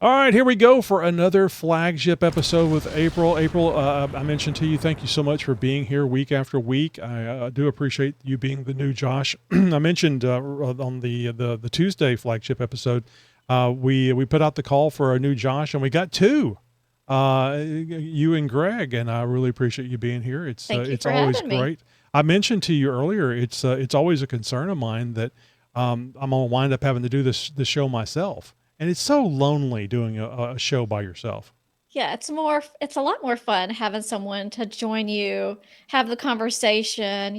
All right, here we go for another flagship episode with April. April, I mentioned to you, thank you so much for being here week after week. I do appreciate you being the new Josh. I mentioned on the Tuesday flagship episode, we put out the call for a new Josh, and we got two, you and Greg, and I really appreciate you being here. Thank you It's for always having me. great. I mentioned to you earlier, it's always a concern of mine that I'm gonna wind up having to do this show myself. And it's so lonely doing a show by yourself. Yeah, it's a lot more fun having someone to join you, have the conversation,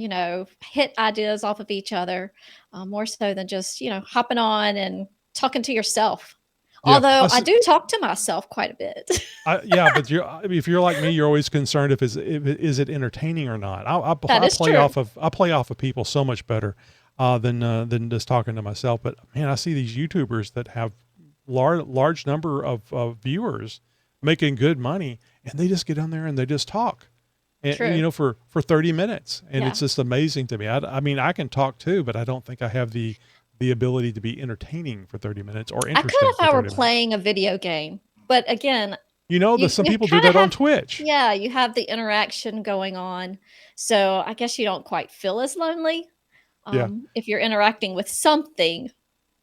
hit ideas off of each other, more so than just, hopping on and talking to yourself. Yeah. Although I do talk to myself quite a bit. Yeah, but if you're like me, you're always concerned is it entertaining or not. That is true. I play off of people so much better than just talking to myself. But man, I see these YouTubers that have large number of viewers making good money, and they just get on there and they just talk, and True. for 30 minutes, and Yeah. it's just amazing to me. I mean, I can talk too, but I don't think I have the ability to be entertaining for 30 minutes or I could interesting if for I were 30 minutes. playing a video game. But again, Some you people do kind of that on have, Twitch. yeah, you have the interaction going on. So I guess you don't quite feel as lonely Yeah. if you're interacting with something.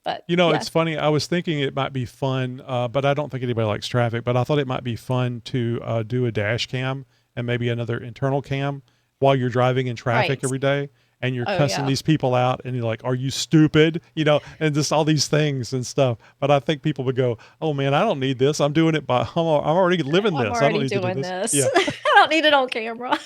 But It's yes. funny. I was thinking it might be fun, but I don't think anybody likes traffic. But I thought it might be fun to do a dash cam and maybe another internal cam while you're driving in traffic Right. every day, and you're Oh, cussing yeah. these people out, and you're like, "Are you stupid?" And just all these things and stuff. But I think people would go, "Oh man, I don't need this. I'm doing it I'm already living I'm this. I don't already need to do doing this." this. Yeah. I don't need it on camera.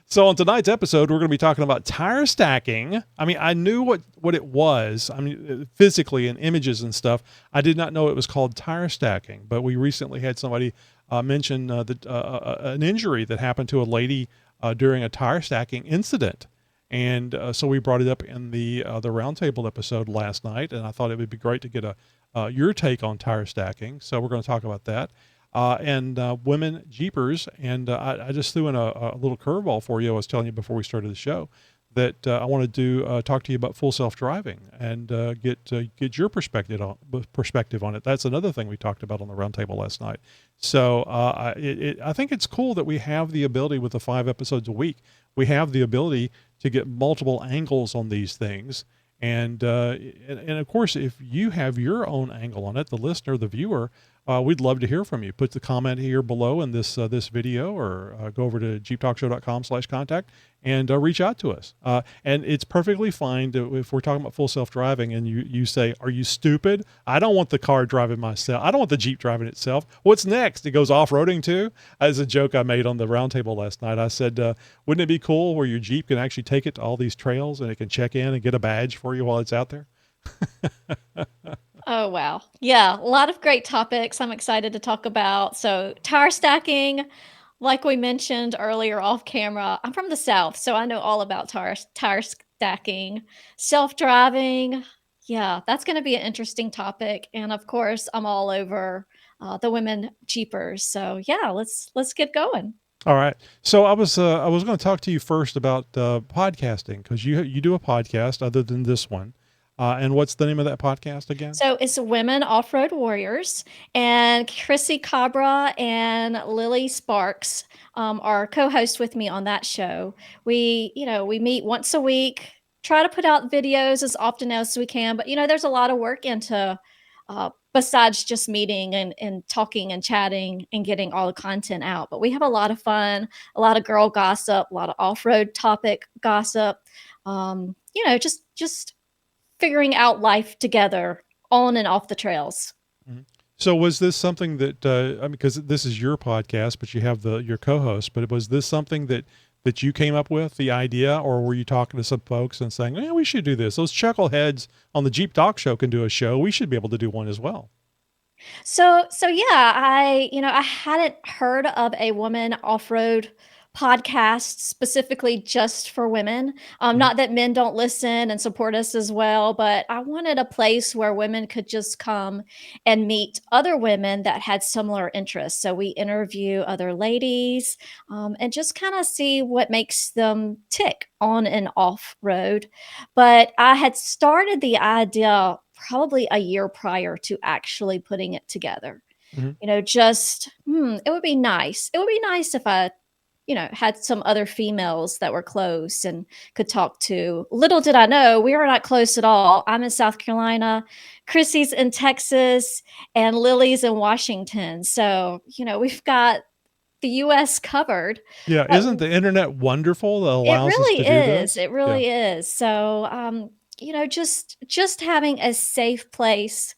So on tonight's episode, we're going to be talking about tire stacking. I mean, I knew what it was. I mean, physically and images and stuff. I did not know it was called tire stacking. But we recently had somebody mention an injury that happened to a lady during a tire stacking incident, and so we brought it up in the roundtable episode last night. And I thought it would be great to get your take on tire stacking. So we're going to talk about that and women Jeepers. And I just threw in a little curveball for you. I was telling you before we started the show that I wanted to talk to you about full self-driving and get your perspective on it. That's another thing we talked about on the roundtable last night. So I think it's cool that we have the ability with the 5 episodes a week. We have the ability to get multiple angles on these things. And of course, if you have your own angle on it, the listener, the viewer, we'd love to hear from you. Put the comment here below in this video, or go over to xjtalk.com/contact and reach out to us. And it's perfectly fine if we're talking about full self-driving and you say, "Are you stupid? I don't want the car driving myself. I don't want the Jeep driving itself. What's next? It goes off-roading too?" As a joke I made on the roundtable last night, I said, wouldn't it be cool where your Jeep can actually take it to all these trails and it can check in and get a badge for you while it's out there? Oh, wow. Yeah, a lot of great topics I'm excited to talk about. So, tire stacking, like we mentioned earlier off camera, I'm from the South, so I know all about tire stacking, self-driving. Yeah, that's going to be an interesting topic. And of course, I'm all over the women Jeepers. So, yeah, let's get going. All right. So I was going to talk to you first about podcasting, because you do a podcast other than this one. And what's the name of that podcast again? So it's Women Off-Road Warriors, and Chrissy Cabra and Lily Sparks are co-hosts with me on that show. We meet once a week, try to put out videos as often as we can, but there's a lot of work into besides just meeting and talking and chatting and getting all the content out. But we have a lot of fun, a lot of girl gossip, a lot of off-road topic gossip. Just figuring out life together on and off the trails. Mhm. So was this something that I mean, because this is your podcast, but you have your co-host, but was this something that you came up with, the idea, or were you talking to some folks and saying, "Yeah, we should do this. Those chuckleheads on the Jeep Talk Show can do a show. We should be able to do one as well." So yeah, I hadn't heard of a woman off-road podcast specifically just for women. Mhm. Not that men don't listen and support us as well, but I wanted a place where women could just come and meet other women that had similar interests. So we interview other ladies, and just kind of see what makes them tick on and off road. But I had started the idea probably a year prior to actually putting it together. Mhm. Just, it would be nice. It would be nice if I, had some other females that were close and could talk to. Little did I know, we were not close at all. I'm in South Carolina, Chrissy's in Texas, and Lily's in Washington. So, we've got the US covered. Yeah, But isn't the internet wonderful that it allows us to really do is. this? It Yeah. really is. So, just having a safe place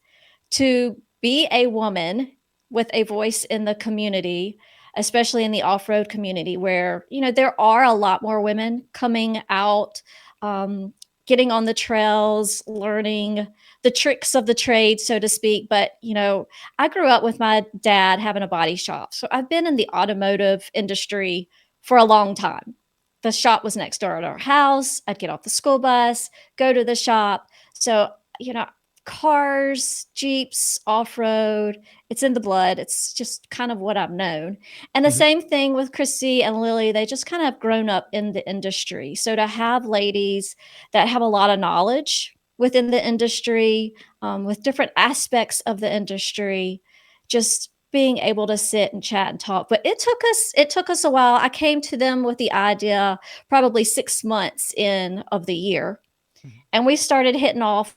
to be a woman with a voice in the community, especially in the off-road community where, there are a lot more women coming out, um, getting on the trails, learning the tricks of the trade, so to speak. But, I grew up with my dad having a body shop. So I've been in the automotive industry for a long time. The shop was next door to our house. I'd get off the school bus, go to the shop. So, you know, cars, Jeeps, off road. It's in the blood. It's just kind of what I've known. And the Mhm. same thing with Chrissy and Lily. They just kind of grown up in the industry. So to have ladies that have a lot of knowledge within the industry, with different aspects of the industry, just being able to sit and chat and talk. But it took us a while. I came to them with the idea probably 6 months in of the year, Mhm. and we started hitting off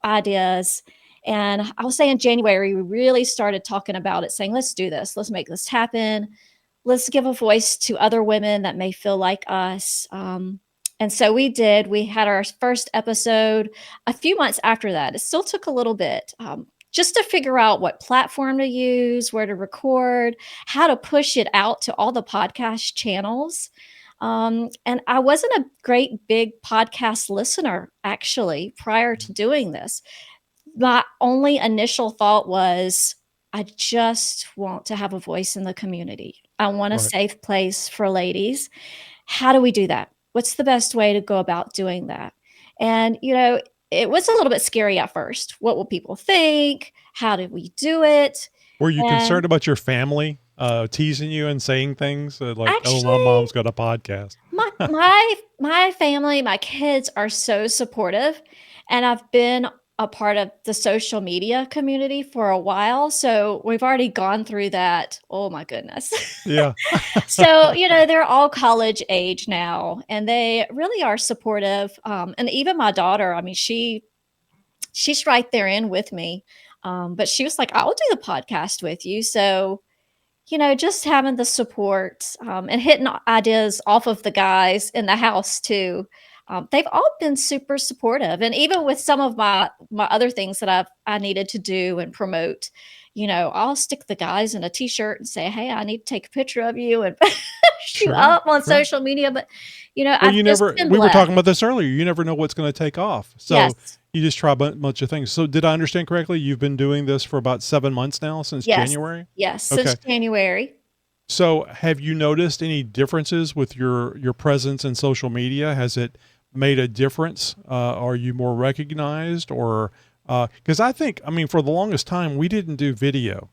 ideas. And I will say in January, we really started talking about it, saying, let's do this, let's make this happen, let's give a voice to other women that may feel like us. And so we did. We had our first episode a few months after that. It still took a little bit, just to figure out what platform to use, where to record, how to push it out to all the podcast channels. And I wasn't a great big podcast listener actually prior Mhm. to doing this. My only initial thought was, I just want to have a voice in the community. I want a Right. safe place for ladies. How do we do that? What's the best way to go about doing that? And, it was a little bit scary at first. What will people think? How did we do it? Were you And concerned about your family, teasing you and saying things, like, "Oh, my actually, mom's got a podcast"? my family, my kids are so supportive, and I've been a part of the social media community for a while, so we've already gone through that. Oh my goodness. Yeah. So, they're all college age now, and they really are supportive. And even my daughter, I mean, she's right there in with me. But she was like, I'll do the podcast with you. So, just having the support, and hitting ideas off of the guys in the house too. They've all been super supportive, and even with some of my other things that I needed to do and promote, I'll stick the guys in a t-shirt and say, "Hey, I need to take a picture of you and shoot Sure, up on sure. social media." But Well, I've just been we were blessed. talking about this earlier, you never know what's gonna take off, so Yes, you just try a bunch of things. So did I understand correctly, you've been doing this for about 7 months now, since yes, January? yes. Since Okay. January. So, have you noticed any differences with your presence in social media? Has it made a difference? Are you more recognized, or because I think, I mean, for the longest time we didn't do video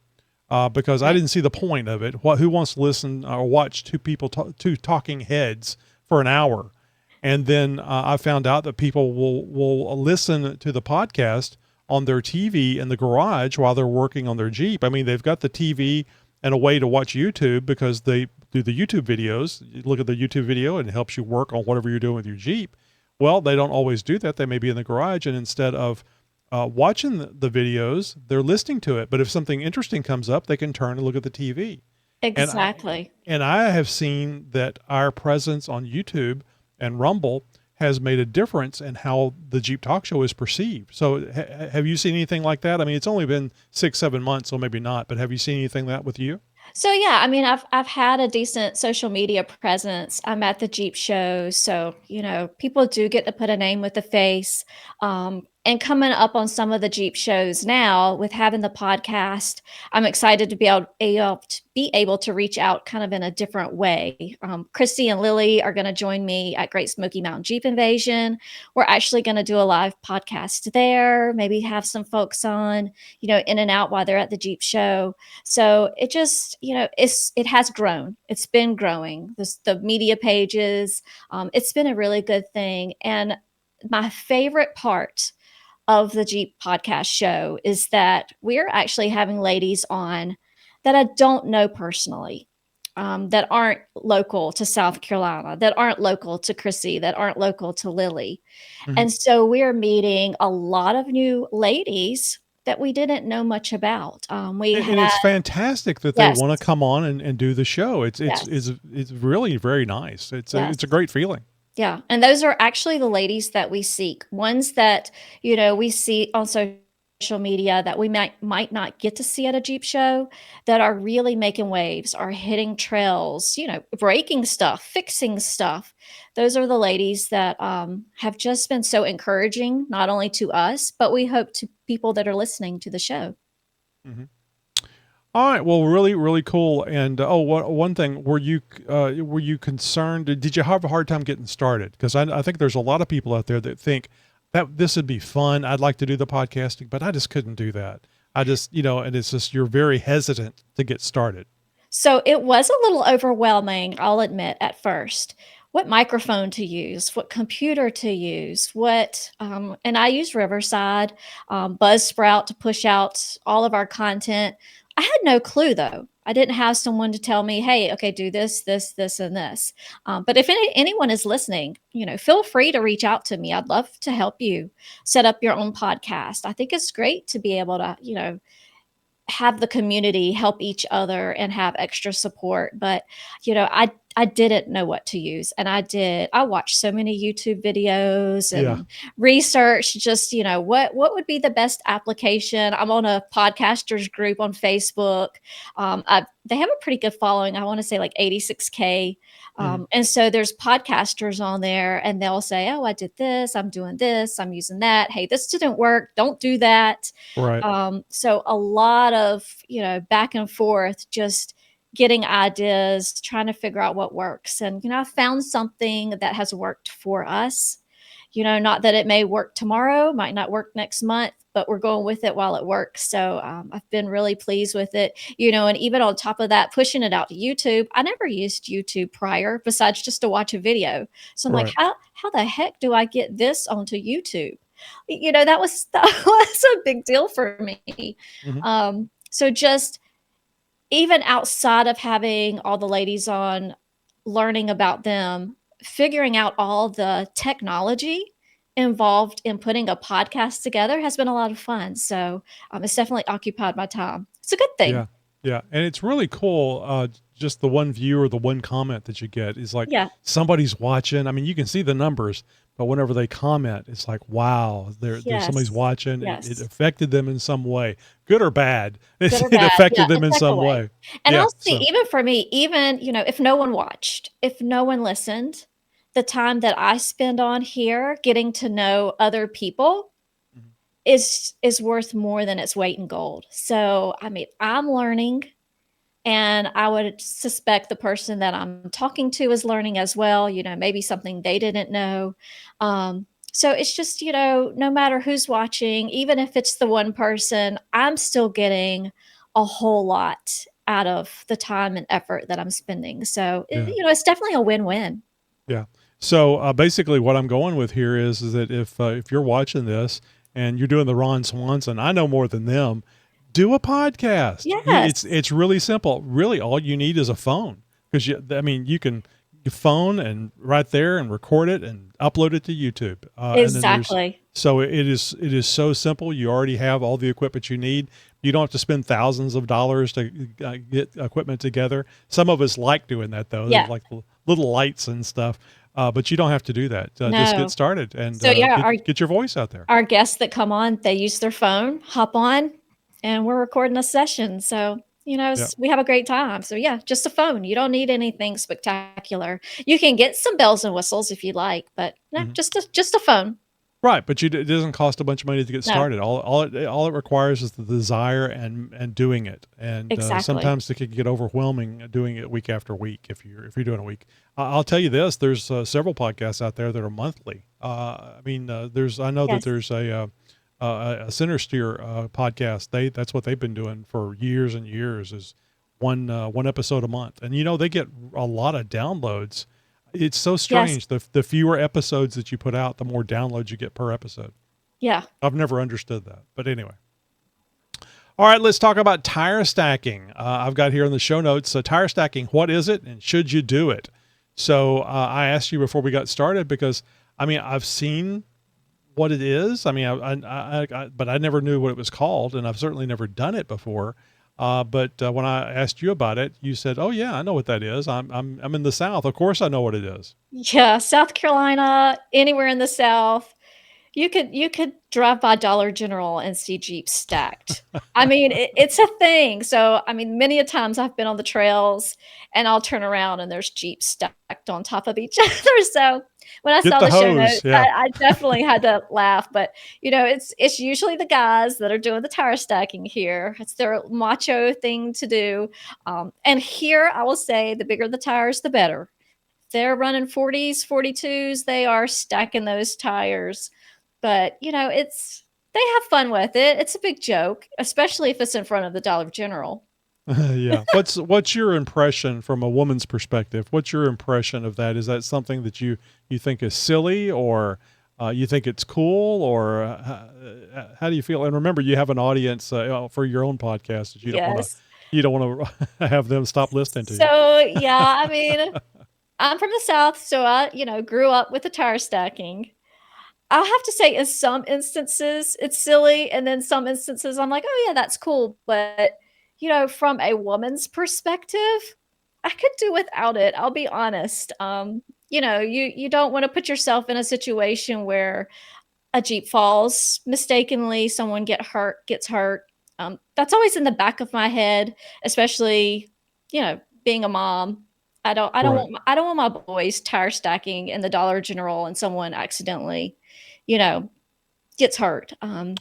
because I Right. didn't see the point of it. What Who wants to listen or watch two talking heads for an hour? And then I found out that people will listen to the podcast on their TV in the garage while they're working on their Jeep. I mean, they've got the TV and a way to watch YouTube because they do the YouTube videos. You look at the YouTube video and it helps you work on whatever you're doing with your Jeep. Well, they don't always do that. They may be in the garage, and instead of watching the videos, they're listening to it. But if something interesting comes up, they can turn and look at the TV. And Exactly. I have seen that our presence on YouTube and Rumble has made a difference in how the Jeep Talk Show is perceived. So have you seen anything like that? I mean, it's only been 6, 7 months, so maybe not, but have you seen anything like that with you? So yeah, I mean, I've had a decent social media presence. I'm at the Jeep show, so people do get to put a name with a face. And coming up on some of the Jeep shows now, with having the podcast, I'm excited to be able to reach out kind of in a different way. Christy and Lily are going to join me at Great Smoky Mountain Jeep Invasion. We're actually going to do a live podcast there. Maybe have some folks on, in and out while they're at the Jeep show. So it just, it has grown. It's been growing. The media pages, it's been a really good thing. And my favorite part of the Jeep podcast show is that we're actually having ladies on that I don't know personally, that aren't local to South Carolina, that aren't local to Chrissy, that aren't local to Lily. Mhm. And so we're meeting a lot of new ladies that we didn't know much about. We And had, it's fantastic that they yes, wanna come on and do the show. yes, It's really very nice. yes. It's a great feeling. Yeah, and those are actually the ladies that we seek. Ones that, we see on social media that we might not get to see at a Jeep show, that are really making waves, are hitting trails, breaking stuff, fixing stuff. Those are the ladies that have just been so encouraging, not only to us, but we hope to people that are listening to the show. Mhm. All right. Well, really, really cool. And one thing, were you concerned? Did you have a hard time getting started? Because I think there's a lot of people out there that think that this would be fun. I'd like to do the podcasting, but I just couldn't do that. I just, and it's just you're very hesitant to get started. So it was a little overwhelming, I'll admit, at first. What microphone to use, what computer to use, and I use Riverside, Buzzsprout to push out all of our content. I had no clue though. I didn't have someone to tell me, hey, okay, do this, this, this, and this. But if anyone is listening, feel free to reach out to me. I'd love to help you set up your own podcast. I think it's great to be able to, have the community help each other and have extra support. But I didn't know what to use, and I watched so many YouTube videos Yeah. and research just what would be the best application. I'm on a podcasters group on Facebook. They have a pretty good following. I want to say like 86K. Mhm. And so there's podcasters on there, and they'll say, oh, I did this, I'm doing this, I'm using that, hey, this didn't work, don't do that. Right. So a lot of, back and forth, just getting ideas, trying to figure out what works. And, I found something that has worked for us. Not that it may work tomorrow, might not work next month, but we're going with it while it works. So I've been really pleased with it, and even on top of that, pushing it out to YouTube. I never used YouTube prior besides just to watch a video. So I'm like, Right. how the heck do I get this onto YouTube? That was a big deal for me. Mhm. So just even outside of having all the ladies on, learning about them, figuring out all the technology involved in putting a podcast together has been a lot of fun. So it's definitely occupied my time. It's a good thing. Yeah. Yeah. And it's really cool. Just the one view or the one comment that you get is like Yeah. somebody's watching. I mean, you can see the numbers, but whenever they comment, it's like, wow, there's somebody's Yes. watching. It Yes. affected them in some way, good or bad. Good or It bad. Yeah, affected them in in such a some way. way. And Yeah. I'll see, So, even for me, even, if no one watched, if no one listened, the time that I spend on here getting to know other people mhm. is worth more than its weight in gold. So, I mean, I'm learning, and I would suspect the person that I'm talking to is learning as well, maybe something they didn't know. So it's just, no matter who's watching, even if it's the one person, I'm still getting a whole lot out of the time and effort that I'm spending. So, Yeah. it's definitely a win-win. Yeah. So basically, what I'm going with here is that if you're watching this and you're doing the Ron Swanson, I know more than them. Do a podcast. Yes. It's really simple. Really, all you need is a phone because I mean you phone and right there and record it and upload it to YouTube. And then Exactly. it is so simple. You already have all the equipment you need. You don't have to spend thousands of dollars to get equipment together. Some of us like doing that though. There's Yeah. like little lights and stuff. But you don't have to do that. Just get No. started and So yeah, get your voice out there. our guests that come on, they use their phone, hop on, and we're recording a session. So, Yeah. we have a great time. So, yeah, just a phone. You don't need anything spectacular. You can get some bells and whistles if you like, but no, Mhm. just a phone. Right, but it doesn't cost a bunch of money to get No, started. All it requires is the desire and doing it. And exactly. sometimes it can get overwhelming doing it week after week if you're doing a week. I'll tell you this: there's several podcasts out there that are monthly. I mean, I know that Yes. there's a Center Steer podcast. That's what they've been doing for years and years is one episode a month, and they get a lot of downloads. It's so Yes. strange. The fewer episodes that you put out, the more downloads you get per episode. Yeah. I've never understood that. But anyway. All right, let's talk about tire stacking. I've got here in the show notes, tire stacking. What is it, and should you do it? So I asked you before we got started because, I mean, I've seen what it is. I mean, but I never knew what it was called, and I've certainly never done it before. But when I asked you about it, you said, "Oh yeah, I know what that is. I'm in the South. Of course, I know what it is." Yeah, South Carolina, anywhere in the South. You could drive by Dollar General and see Jeeps stacked. I mean, it's a thing. So, I mean, many a times I've been on the trails and I'll turn around and there's Jeeps stacked on top of each other. So when I Get saw the the show hose. notes, Yeah. I definitely had to laugh. But it's usually the guys that are doing the tire stacking here. It's their macho thing to do. And here I will say the bigger the tires, the better. They're running 40s, 42s. They are stacking those tires. But, they have fun with it. It's a big joke, especially if it's in front of the Dollar General. Yeah. What's your impression from a woman's perspective? What's your impression of that? Is that something that you think is silly, or you think it's cool, or how do you feel? And remember, you have an audience for your own podcast that Yes. you don't want to have them stop listening to you. So, yeah, I mean, I'm from the South, so I, grew up with the tire stacking. I'll have to say in some instances it's silly, and then some instances I'm like, "Oh yeah, that's cool." But, from a woman's perspective, I could do without it. I'll be honest. You don't want to put yourself in a situation where a Jeep falls mistakenly, someone gets hurt. That's always in the back of my head, especially, being a mom. Right. I don't want my boys tire stacking in the Dollar General and someone accidentally, you know, gets hurt.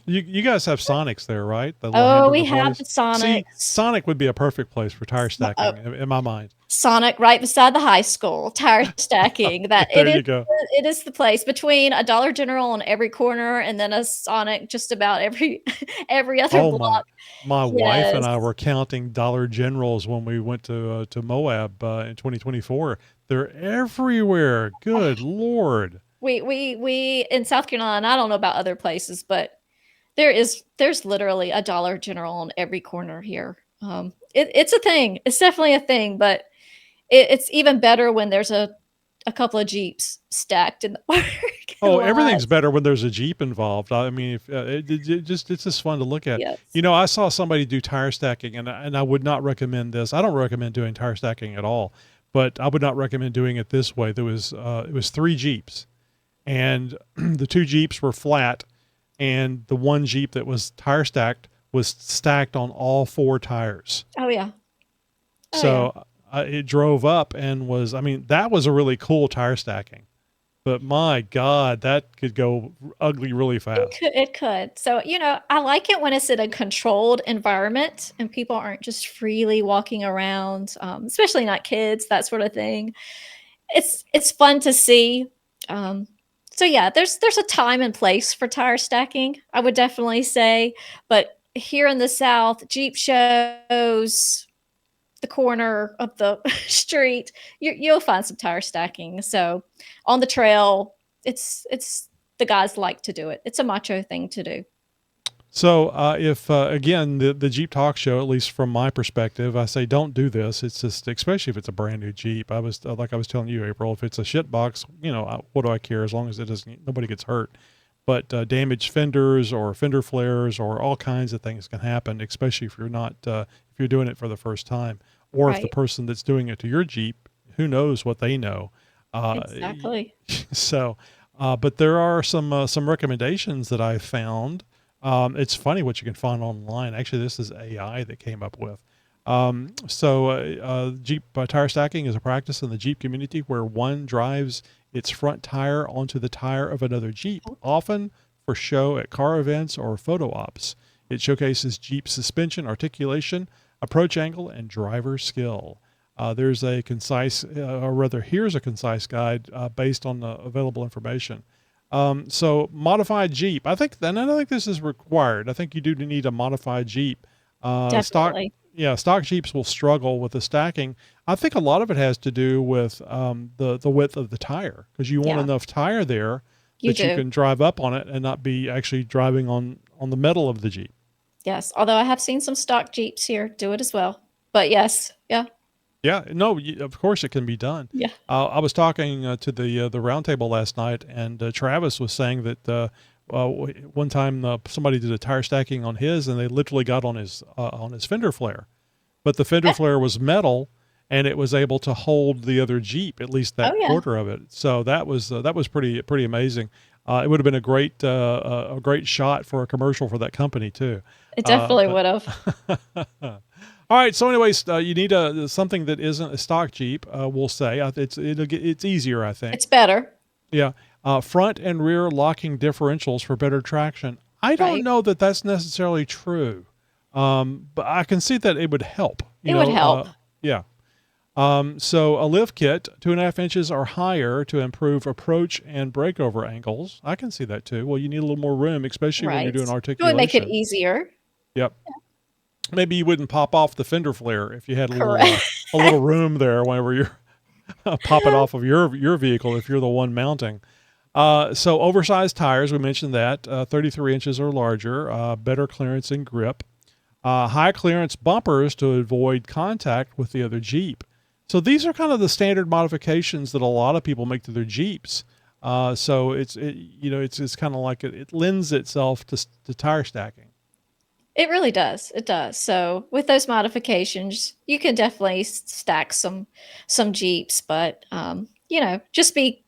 You guys have Sonics there, right? The little Oh, we hamburger have place. the See, Sonics. Sonic would be a perfect place for tire Oh, stacking in my mind. Sonic right beside the high school, tire stacking. That There you go. it is the place between a Dollar General on every corner and then a Sonic just about every every other Oh block. my wife and Yes. I were counting Dollar Generals when we went to Moab in 2024. They're everywhere. Good Lord. We in South Carolina, I don't know about other places, but there's literally a Dollar General on every corner here. It's a thing. It's definitely a thing, but it's even better when there's a couple of Jeeps stacked in the parking Oh, lot. everything's better when there's a Jeep involved. I mean, if it's just fun to look at. Yes. You know, I saw somebody do tire stacking, and I would not recommend this. I don't recommend doing tire stacking at all, but I would not recommend doing it this way. There was it was 3 Jeeps, and the 2 Jeeps were flat, and the one Jeep that was tire stacked was stacked on all 4 tires. Oh yeah. Oh yeah. So it drove up and was, I mean, that was a really cool tire stacking. But my God, that could go ugly really fast. It could. So, I like it when it's in a controlled environment and people aren't just freely walking around, especially not kids, that sort of thing. It's fun to see. Um, so yeah, there's a time and place for tire stacking, I would definitely say. But here in the South, Jeep shows, the corner of the street, you'll find some tire stacking. So on the trail, it's the guys like to do it. It's a macho thing to do. So if again the Jeep Talk Show, at least from my perspective, I say don't do this. It's just, especially if it's a brand new Jeep. I was like I was telling you, April, if it's a shit box, what do I care as long as it doesn't, nobody gets hurt. But damaged fenders or fender flares or all kinds of things can happen, especially if you're not if you're doing it for the first time, or if the Right. person that's doing it to your Jeep, who knows what they know. Uh, Exactly. so, but there are some recommendations that I found. It's funny what you can find online. Actually, this is AI that came up with. Jeep tire stacking is a practice in the Jeep community where one drives its front tire onto the tire of another Jeep, often for show at car events or photo ops. It showcases Jeep suspension, articulation, approach angle, and driver skill. There's a concise, or rather, here's a concise guide based on the available information. So modified Jeep, and I don't think this is required. I think you do need a modified Jeep. Stock, Definitely. yeah, stock Jeeps will struggle with the stacking. I think a lot of it has to do with the width of the tire, because you want Yeah. enough tire there You that you do. can drive up on it and not be actually driving on the metal of the Jeep. Yes. Although I have seen some stock Jeeps here do it as well. But yes. Yeah. Yeah, no, of course it can be done. Yeah. I was talking to the roundtable last night, and Travis was saying that one time somebody did a tire stacking on his, and they literally got on his fender flare, but the fender Eh, flare was metal, and it was able to hold the other Jeep, at least Oh that yeah. quarter of it. So that was pretty amazing. It would have been a great shot for a commercial for that company too. It definitely But would have. all right. So, anyways, you need something that isn't a stock Jeep. We'll say it's easier, I think. It's better. Yeah. Front and rear locking differentials for better traction. I don't Right. know that that's necessarily true, but I can see that it would help. It would help. Yeah. So a lift kit 2.5 inches or higher to improve approach and breakover angles. I can see that too. Well, you need a little more room, especially when you're Right. doing It would make it articulation. easier. Yep. Maybe you wouldn't pop off the fender flare if you had Correct. a little room there whenever you're popping off of your vehicle if you're the one mounting. So oversized tires, we mentioned that 33 inches or larger, better clearance and grip. High clearance bumpers to avoid contact with the other Jeep. So these are kind of the standard modifications that a lot of people make to their Jeeps. So it's kind of like it lends itself to tire stacking. It really does. It does. So with those modifications, you can definitely stack some Jeeps, but just be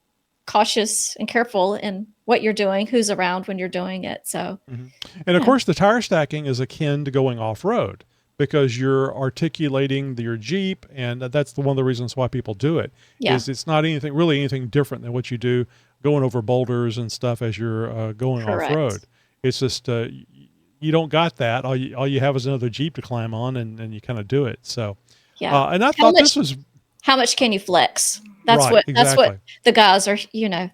cautious and careful in what you're doing, who's around when you're doing it. So hmm And of yeah. course, the tire stacking is akin to going off road because you're articulating your Jeep, and that's one of the reasons why people do it. Yeah. Is it's not anything different than what you do going over boulders and stuff as you're going off road. Correct. It's just you don't got that. All you have is another Jeep to climb on, and you kind of do it. So, Yeah. and I How thought much this was how much can you flex? right, That's what exactly the guys are,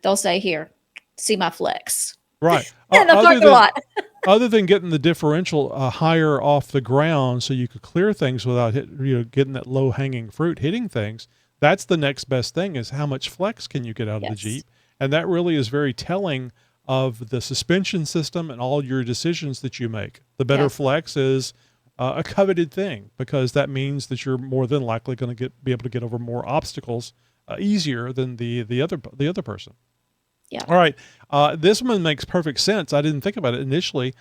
they'll say, here, see my flex. right. In the Other parking than lot. other than getting the differential higher off the ground so you could clear things without getting that low hanging fruit hitting things, that's the next best thing is how much flex can you get out of the Yes. Jeep. And that really is very telling of the suspension system and all your decisions that you make. The better Yes. flex is a coveted thing because that means that you're more than likely going to be able to get over more obstacles easier than the other person. Yeah. All right. This one makes perfect sense. I didn't think about it initially.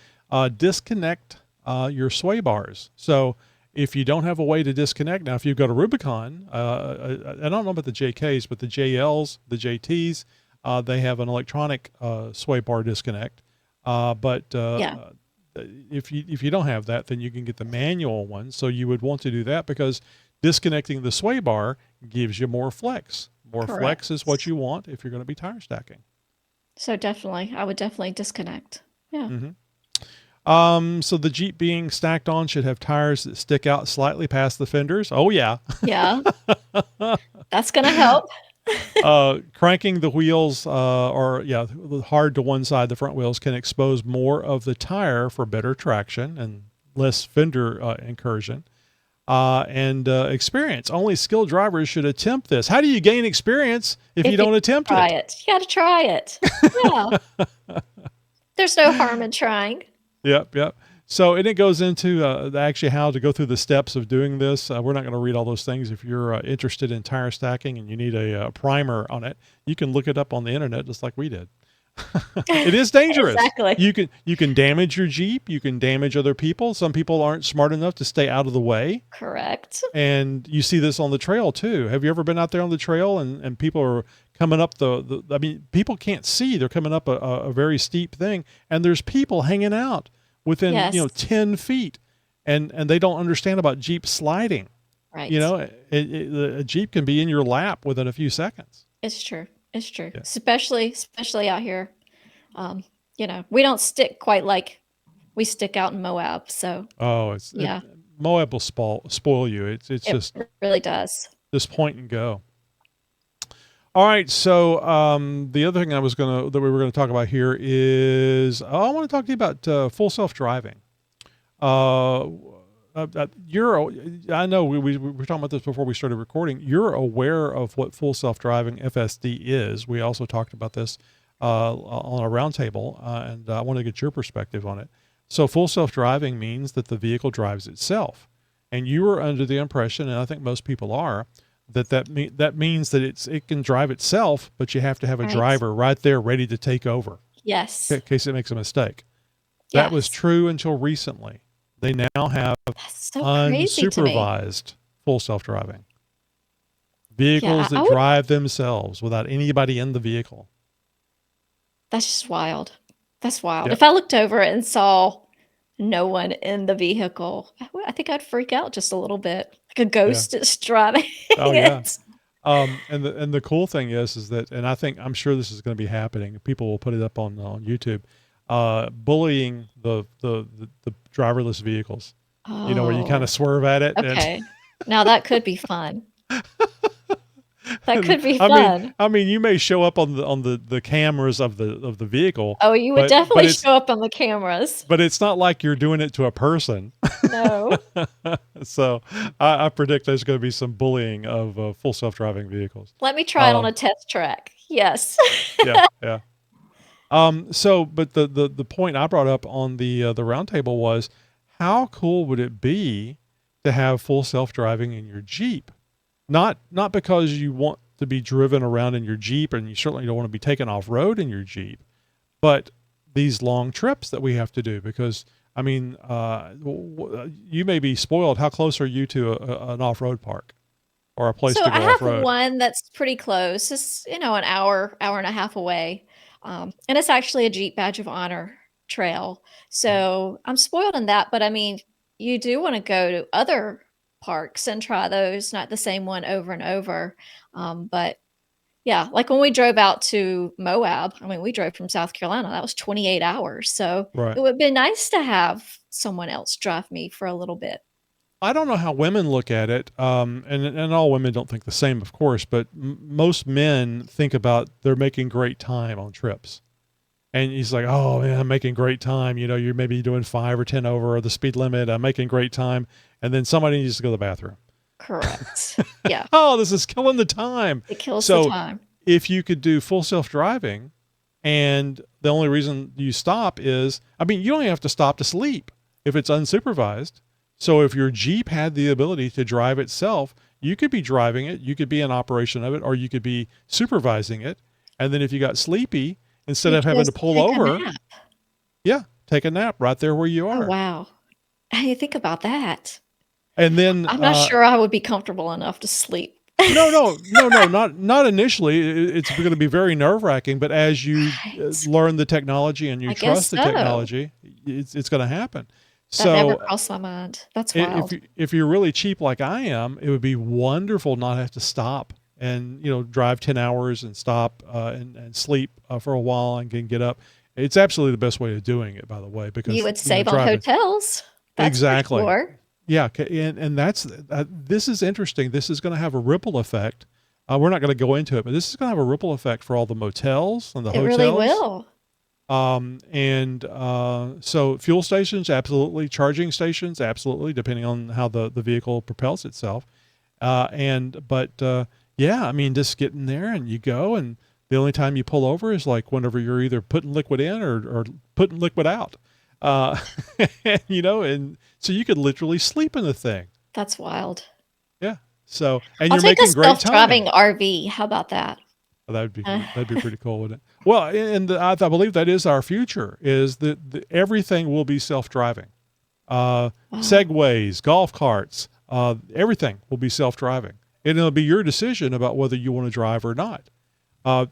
Disconnect your sway bars. So if you don't have a way to disconnect, now if you've got a Rubicon, I don't know about the JKs, but the JLs, the JTs, they have an electronic sway bar disconnect. But Yeah. if you don't have that, then you can get the manual one. So you would want to do that because disconnecting the sway bar gives you more flex. More flex is what Correct. you want if you're going to be tire stacking. So definitely, I would definitely disconnect. Yeah. So the Jeep being stacked on should have tires that stick out slightly past the fenders. Oh yeah. Yeah. That's going to help. Cranking the wheels, hard to one side, the front wheels can expose more of the tire for better traction and less fender incursion. And experience. Only skilled drivers should attempt this. How do you gain experience if you If you don't attempt try it? it, you got to try it. Yeah. There's no harm in trying. Yep. So, and it goes into actually how to go through the steps of doing this. We're not going to read all those things. If you're interested in tire stacking and you need a primer on it, you can look it up on the internet just like we did. It is dangerous. Exactly. You can damage your Jeep. You can damage other people. Some people aren't smart enough to stay out of the way. Correct. And you see this on the trail too. Have you ever been out there on the trail and people are coming up I mean, people can't see. They're coming up a very steep thing and there's people hanging out within, Yes. 10 feet and they don't understand about Jeep sliding. Right. A Jeep can be in your lap within a few seconds. It's true. It's true. Yeah. Especially out here. We don't stick quite like we stick out in Moab. So Oh, yeah, Moab will spoil you. It's it just really does. this point and go. All right, so the other thing that we were gonna talk about here is I want to talk to you about full self driving. I know we were talking about this before we started recording. You're aware of what full self driving FSD is. We also talked about this on a roundtable, and I want to get your perspective on it. So full self-driving means that the vehicle drives itself, and you are under the impression, and I think most people are, that means that it can drive itself, but you have to have a Right. driver right there ready to take over in Yes. case it makes a mistake. That was Yes. true until recently. They now have That's so crazy to me. unsupervised full self-driving Yeah, vehicles that I would. drive themselves without anybody in the vehicle. That's just wild. That's wild. Yep. If I looked over and saw no one in the vehicle, I think I'd freak out just a little bit, like a Yeah. ghost is driving Oh yeah. it. And the cool thing is that, and I'm sure this is going to be happening. People will put it up on YouTube, bullying the driverless vehicles. Where you kind Oh, of swerve at it, and okay. Now that could be fun. That and could be I mean, fun. you may show up on the cameras of the vehicle, Oh, you would but definitely it's show up on the cameras. not like you're doing it to a person. No. So I predict there's going to be some bullying of full self-driving vehicles. Let me try it on Um, a test track. Yes. yeah, yeah. So, but the point I brought up on the roundtable was, how cool would it be to have full self-driving in your Jeep? Not because you want to be driven around in your Jeep, and you certainly don't want to be taken off road in your Jeep, but these long trips that we have to do. Because I mean, you may be spoiled. How close are you to an off-road park or a place So to I go have off-road? one that's pretty close. It's, an hour and a half away. And it's actually a Jeep Badge of Honor trail. Mhm. So I'm spoiled in that. But I mean, you do want to go to other parks and try those, not the same one over and over. But yeah, like when we drove out to Moab, I mean, we drove from South Carolina. That was 28 hours. So Right. it would be nice to have someone else drive me for a little bit. I don't know how women look at it, and all women don't think the same, of course, but most men think about they're making great time on trips. And he's like, "Oh man, I'm making great time. You're maybe doing 5 or 10 over the speed limit. I'm making great time." And then somebody needs to go to the bathroom. Correct. Yeah, Oh, this is killing the time. it kills the So time. if you could do full self-driving, and the only reason you stop is, you only have to stop to sleep if it's unsupervised. So if your Jeep had the ability to drive itself, you could be driving it, you could be in operation of it, or you could be supervising it. And then if you got sleepy, instead You of having to just pull take a over, nap. yeah, take a nap right there where you Oh, are. wow. How do you think about that? And then, I'm not sure I would be comfortable enough to sleep. no, no, no, no, not initially. It's going to be very nerve-wracking, but as you Right. learn the technology and you I guess trust the so. technology, it's going to happen. That never So crossed my mind. That's if wild. if you're really cheap like I am, it would be wonderful not have to stop and drive 10 hours and stop and sleep for a while and can get up. It's absolutely the best way of doing it, by the way, You because would save on driving hotels. That's for exactly. sure. Yeah, and that's this is interesting. This is going to have a ripple effect. We're not going to go into it, but this is going to have a ripple effect for all the motels and the It really hotels. will. So fuel stations, absolutely. Charging stations, absolutely, depending on how the vehicle propels itself. Yeah, just get in there and you go, and the only time you pull over is like whenever you're either putting liquid in or putting liquid out. Uh, and so you could literally sleep in the thing. That's wild. Yeah. So, and I'll you're take a making great time. self-driving RV. How about that? Uh, That'd be pretty cool, wouldn't it? Well, and I believe that is our future. Is that everything will be self-driving? wow. Segways, golf carts, everything will be self-driving, and it'll be your decision about whether you want to drive or not.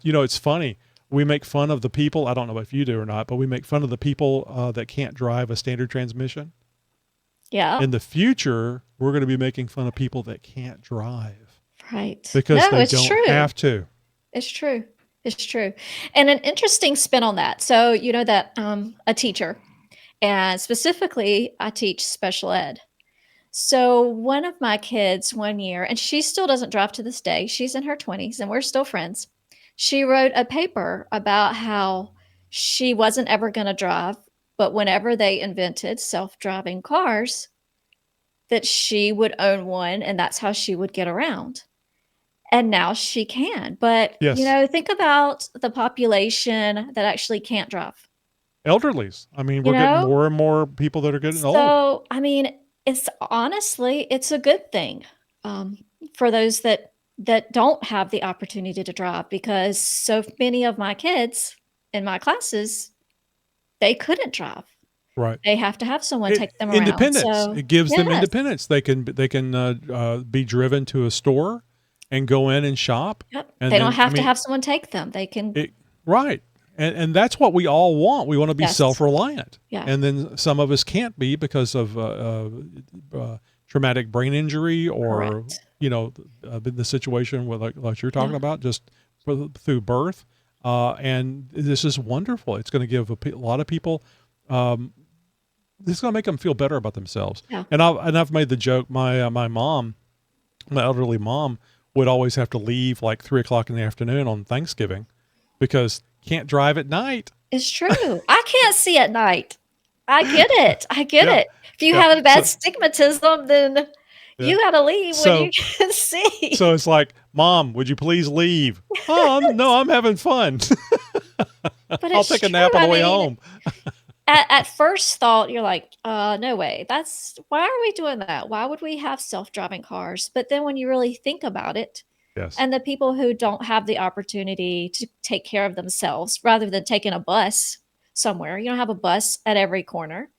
It's funny. We make fun of the people. I don't know if you do or not, but we make fun of the people that can't drive a standard transmission. Yeah. In the future, we're going to be making fun of people that can't drive Right. because No, they it's don't true. have to. It's true. It's true. And an interesting spin on that. So, that a teacher, and specifically, I teach special ed. So, one of my kids one year, and she still doesn't drive to this day, she's in her 20s and we're still friends. She wrote a paper about how she wasn't ever going to drive, but whenever they invented self driving cars, that she would own one and that's how she would get around. and now she can. But, Yes. think about the population that actually can't drive, Elderlies. I mean, you we're getting know? more and more people that are getting old. So, I mean, it's a good thing, um, for those that don't have the opportunity to drive because so many of my kids in my classes, they couldn't drive. Right. They have to have someone It take them around. independence. So, It gives them yes. independence. They can be driven to a store and go in and shop, Yep. and They don't then I have to mean have someone take them. They can. it right, and that's what we all want. We want to be Yes. self reliant, Yeah. and then some of us can't be because of traumatic brain injury or Correct. the situation with like you're talking Yeah. about just through birth, and this is wonderful. It's going to give a lot of people. Um, this is going to make them feel better about themselves. Yeah. And I've made the joke. My mom, my elderly mom, would always have to leave like 3 o'clock in the afternoon on Thanksgiving because can't drive at night. It's true. I can't see at night. I get it. I get Yeah, it. If you yeah. have a bad stigmatism, then Yeah. you gotta leave when you So can see. so it's like, Mom, would you please leave? Oh, no, I'm having fun. But I'll it's take a true. nap on I the way mean, home. at first thought, you're like, no way. That's why are we doing that? Why would we have self-driving cars? But then when you really think about it, Yes. and the people who don't have the opportunity to take care of themselves rather than taking a bus somewhere, you don't have a bus at every corner.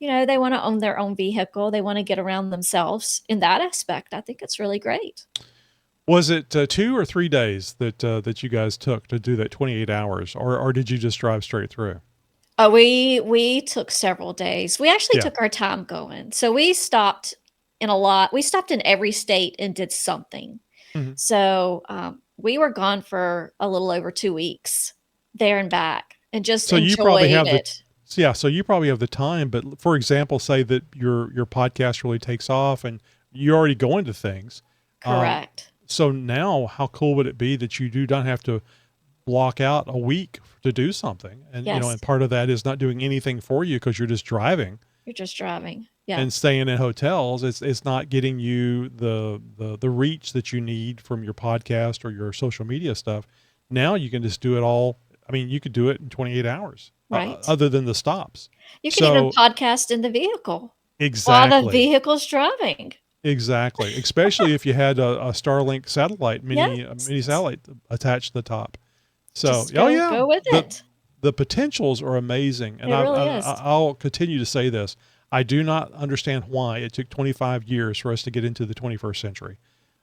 They want to own their own vehicle. They want to get around themselves. In that aspect, I think it's really great. Was it 2 or 3 days that you guys took to do that 28 hours, or did you just drive straight through? We took several days. We actually Yeah. took our time going. So we stopped in a lot. We stopped in every state and did something. Mhm. So we were gone for a little over 2 weeks, there and back, and just So you probably enjoyed have the it. yeah, so you probably have the time, but for example, say that your podcast really takes off and you're already going to things. Um, Correct. so now how cool would it be that you do not have to block out a week to do something? And Yes, and part of that is not doing anything for you because you're just driving you're just driving. Yeah, and staying in hotels. It's not getting you the reach that you need from your podcast or your social media stuff. Now you can just do it all. I mean, you could do it in 28 hours, right. other than the stops. You can even So podcast in the vehicle while the exactly, vehicle's driving. exactly. Especially if you had a Starlink satellite Yes, mini satellite attached to the top. So, just oh go yeah, go with the it. the potentials are amazing, and It really is. I'll continue to say this. I do not understand why it took 25 years for us to get into the 21st century,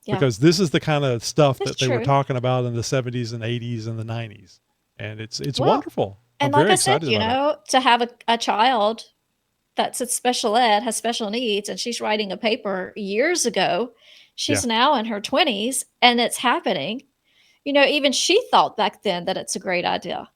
Yeah, because this is the kind of stuff it's that they were true. talking about in the 70s and 80s and the 90s, and it's Well, wonderful. I'm and like very I said, excited about it. to have a child that's at special ed, has special needs, and she's writing a paper years ago. Yeah. She's now in her 20s, and it's happening. Even she thought back then that it's a great idea.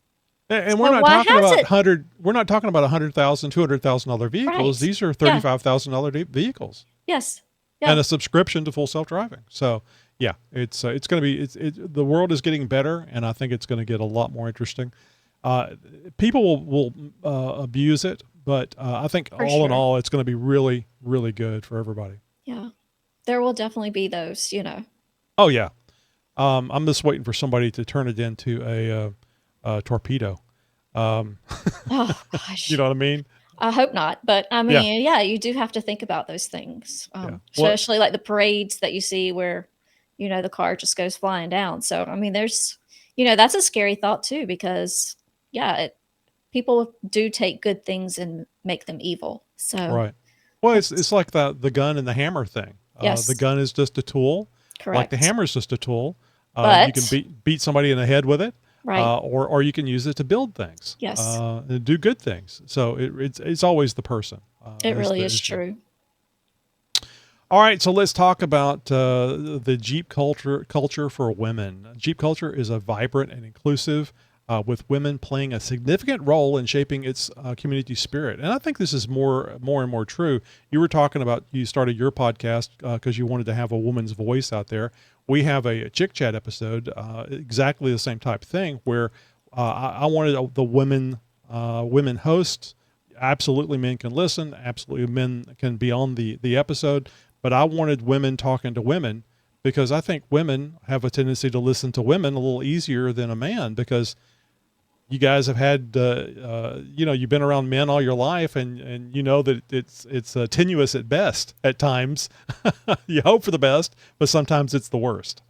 And we're So not why talking has about it? hundred. We're not talking about $100,000, $200,000 vehicles. Right. These are Yeah. $35,000 vehicles Yes. and Yeah. a subscription to full self driving. So yeah, it's going to be the world is getting better, and I think it's going to get a lot more interesting. People will abuse it, but I think For all in sure. all, it's going to be really really good for everybody. Yeah. There will definitely be those. Oh yeah, I'm just waiting for somebody to turn it into a torpedo. Um, Oh you gosh. know what I mean? I hope not, but I Yeah, mean, yeah, you do have to think about those things, yeah. Well, especially like the parades that you see where, the car just goes flying down. So, I mean, that's a scary thought too, because yeah, people do take good things and make them evil. So, right. Well, that's it's like the gun and the hammer thing. The yes, gun is just a tool, like the correct. hammer is just a tool. You can But beat somebody in the head with it, right, or you can use it to build things, yes, and do good things. So it's always the person it is really the is issue. true. All right, so let's talk about the Jeep culture for women. Jeep culture is a vibrant and inclusive, with women playing a significant role in shaping its community spirit. And I think this is more and more true. You were talking about you started your podcast because you wanted to have a woman's voice out there. We have a Chick Chat episode, exactly the same type of thing, where I wanted the women hosts. Absolutely, men can listen. Absolutely, men can be on the episode. But I wanted women talking to women because I think women have a tendency to listen to women a little easier than a man, because you guys have had, you've been around men all your life, and you know that it's tenuous at best at times. You hope for the best, but sometimes it's the worst.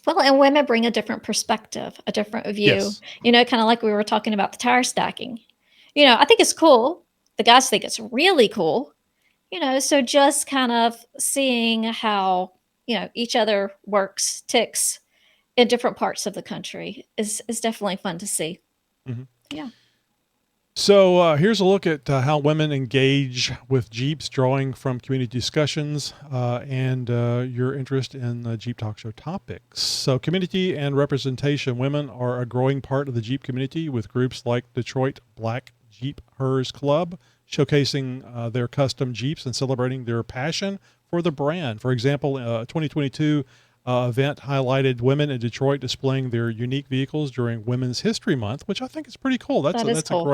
Well, and women bring a different perspective, a different view, Yes. kind of like we were talking about the tire stacking. I think it's cool. The guys think it's really cool, so just kind of seeing how, each other works, ticks in different parts of the country is definitely fun to see. Mhm. Yeah. So here's a look at how women engage with Jeeps, drawing from community discussions and your interest in Jeep Talk Show topics. So, community and representation. Women are a growing part of the Jeep community, with groups like Detroit Black Jeep Hers Club showcasing their custom Jeeps and celebrating their passion for the brand. For example, 2022 event highlighted women in Detroit displaying their unique vehicles during Women's History Month, which I think is pretty cool. That is That's a cool.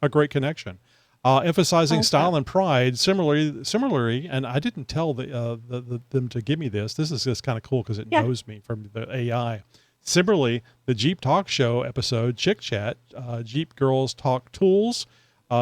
great connection. I Emphasizing like that. style and pride. Similarly, and I didn't tell them to give me this. This is just kind of cool because it Yeah. knows me from the AI. Similarly, the Jeep Talk Show episode, Chick Chat, Jeep Girls Talk Tools,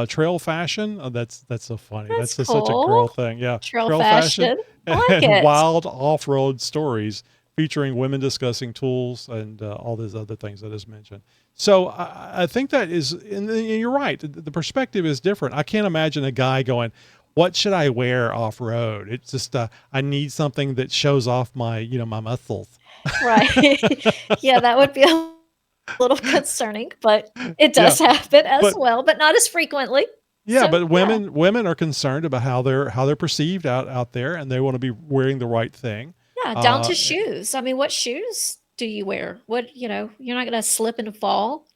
trail fashion. That's so funny. That's That's just such a girl cool. thing. Yeah, Trail trail fashion fashion. I like and it. wild off-road stories featuring women discussing tools and all these other things that is mentioned. So I think that is, and you're right. The perspective is different. I can't imagine a guy going, "What should I wear off road?" It's just I need something that shows off my my muscles. Right. Yeah, that would be a little concerning, but it Yeah, does happen as but well, but not as frequently. yeah, So, but yeah. women are concerned about how they're perceived out there, and they want to be wearing the right thing. Yeah, down Uh, to shoes. I mean, what shoes do you wear? You're not gonna slip and fall.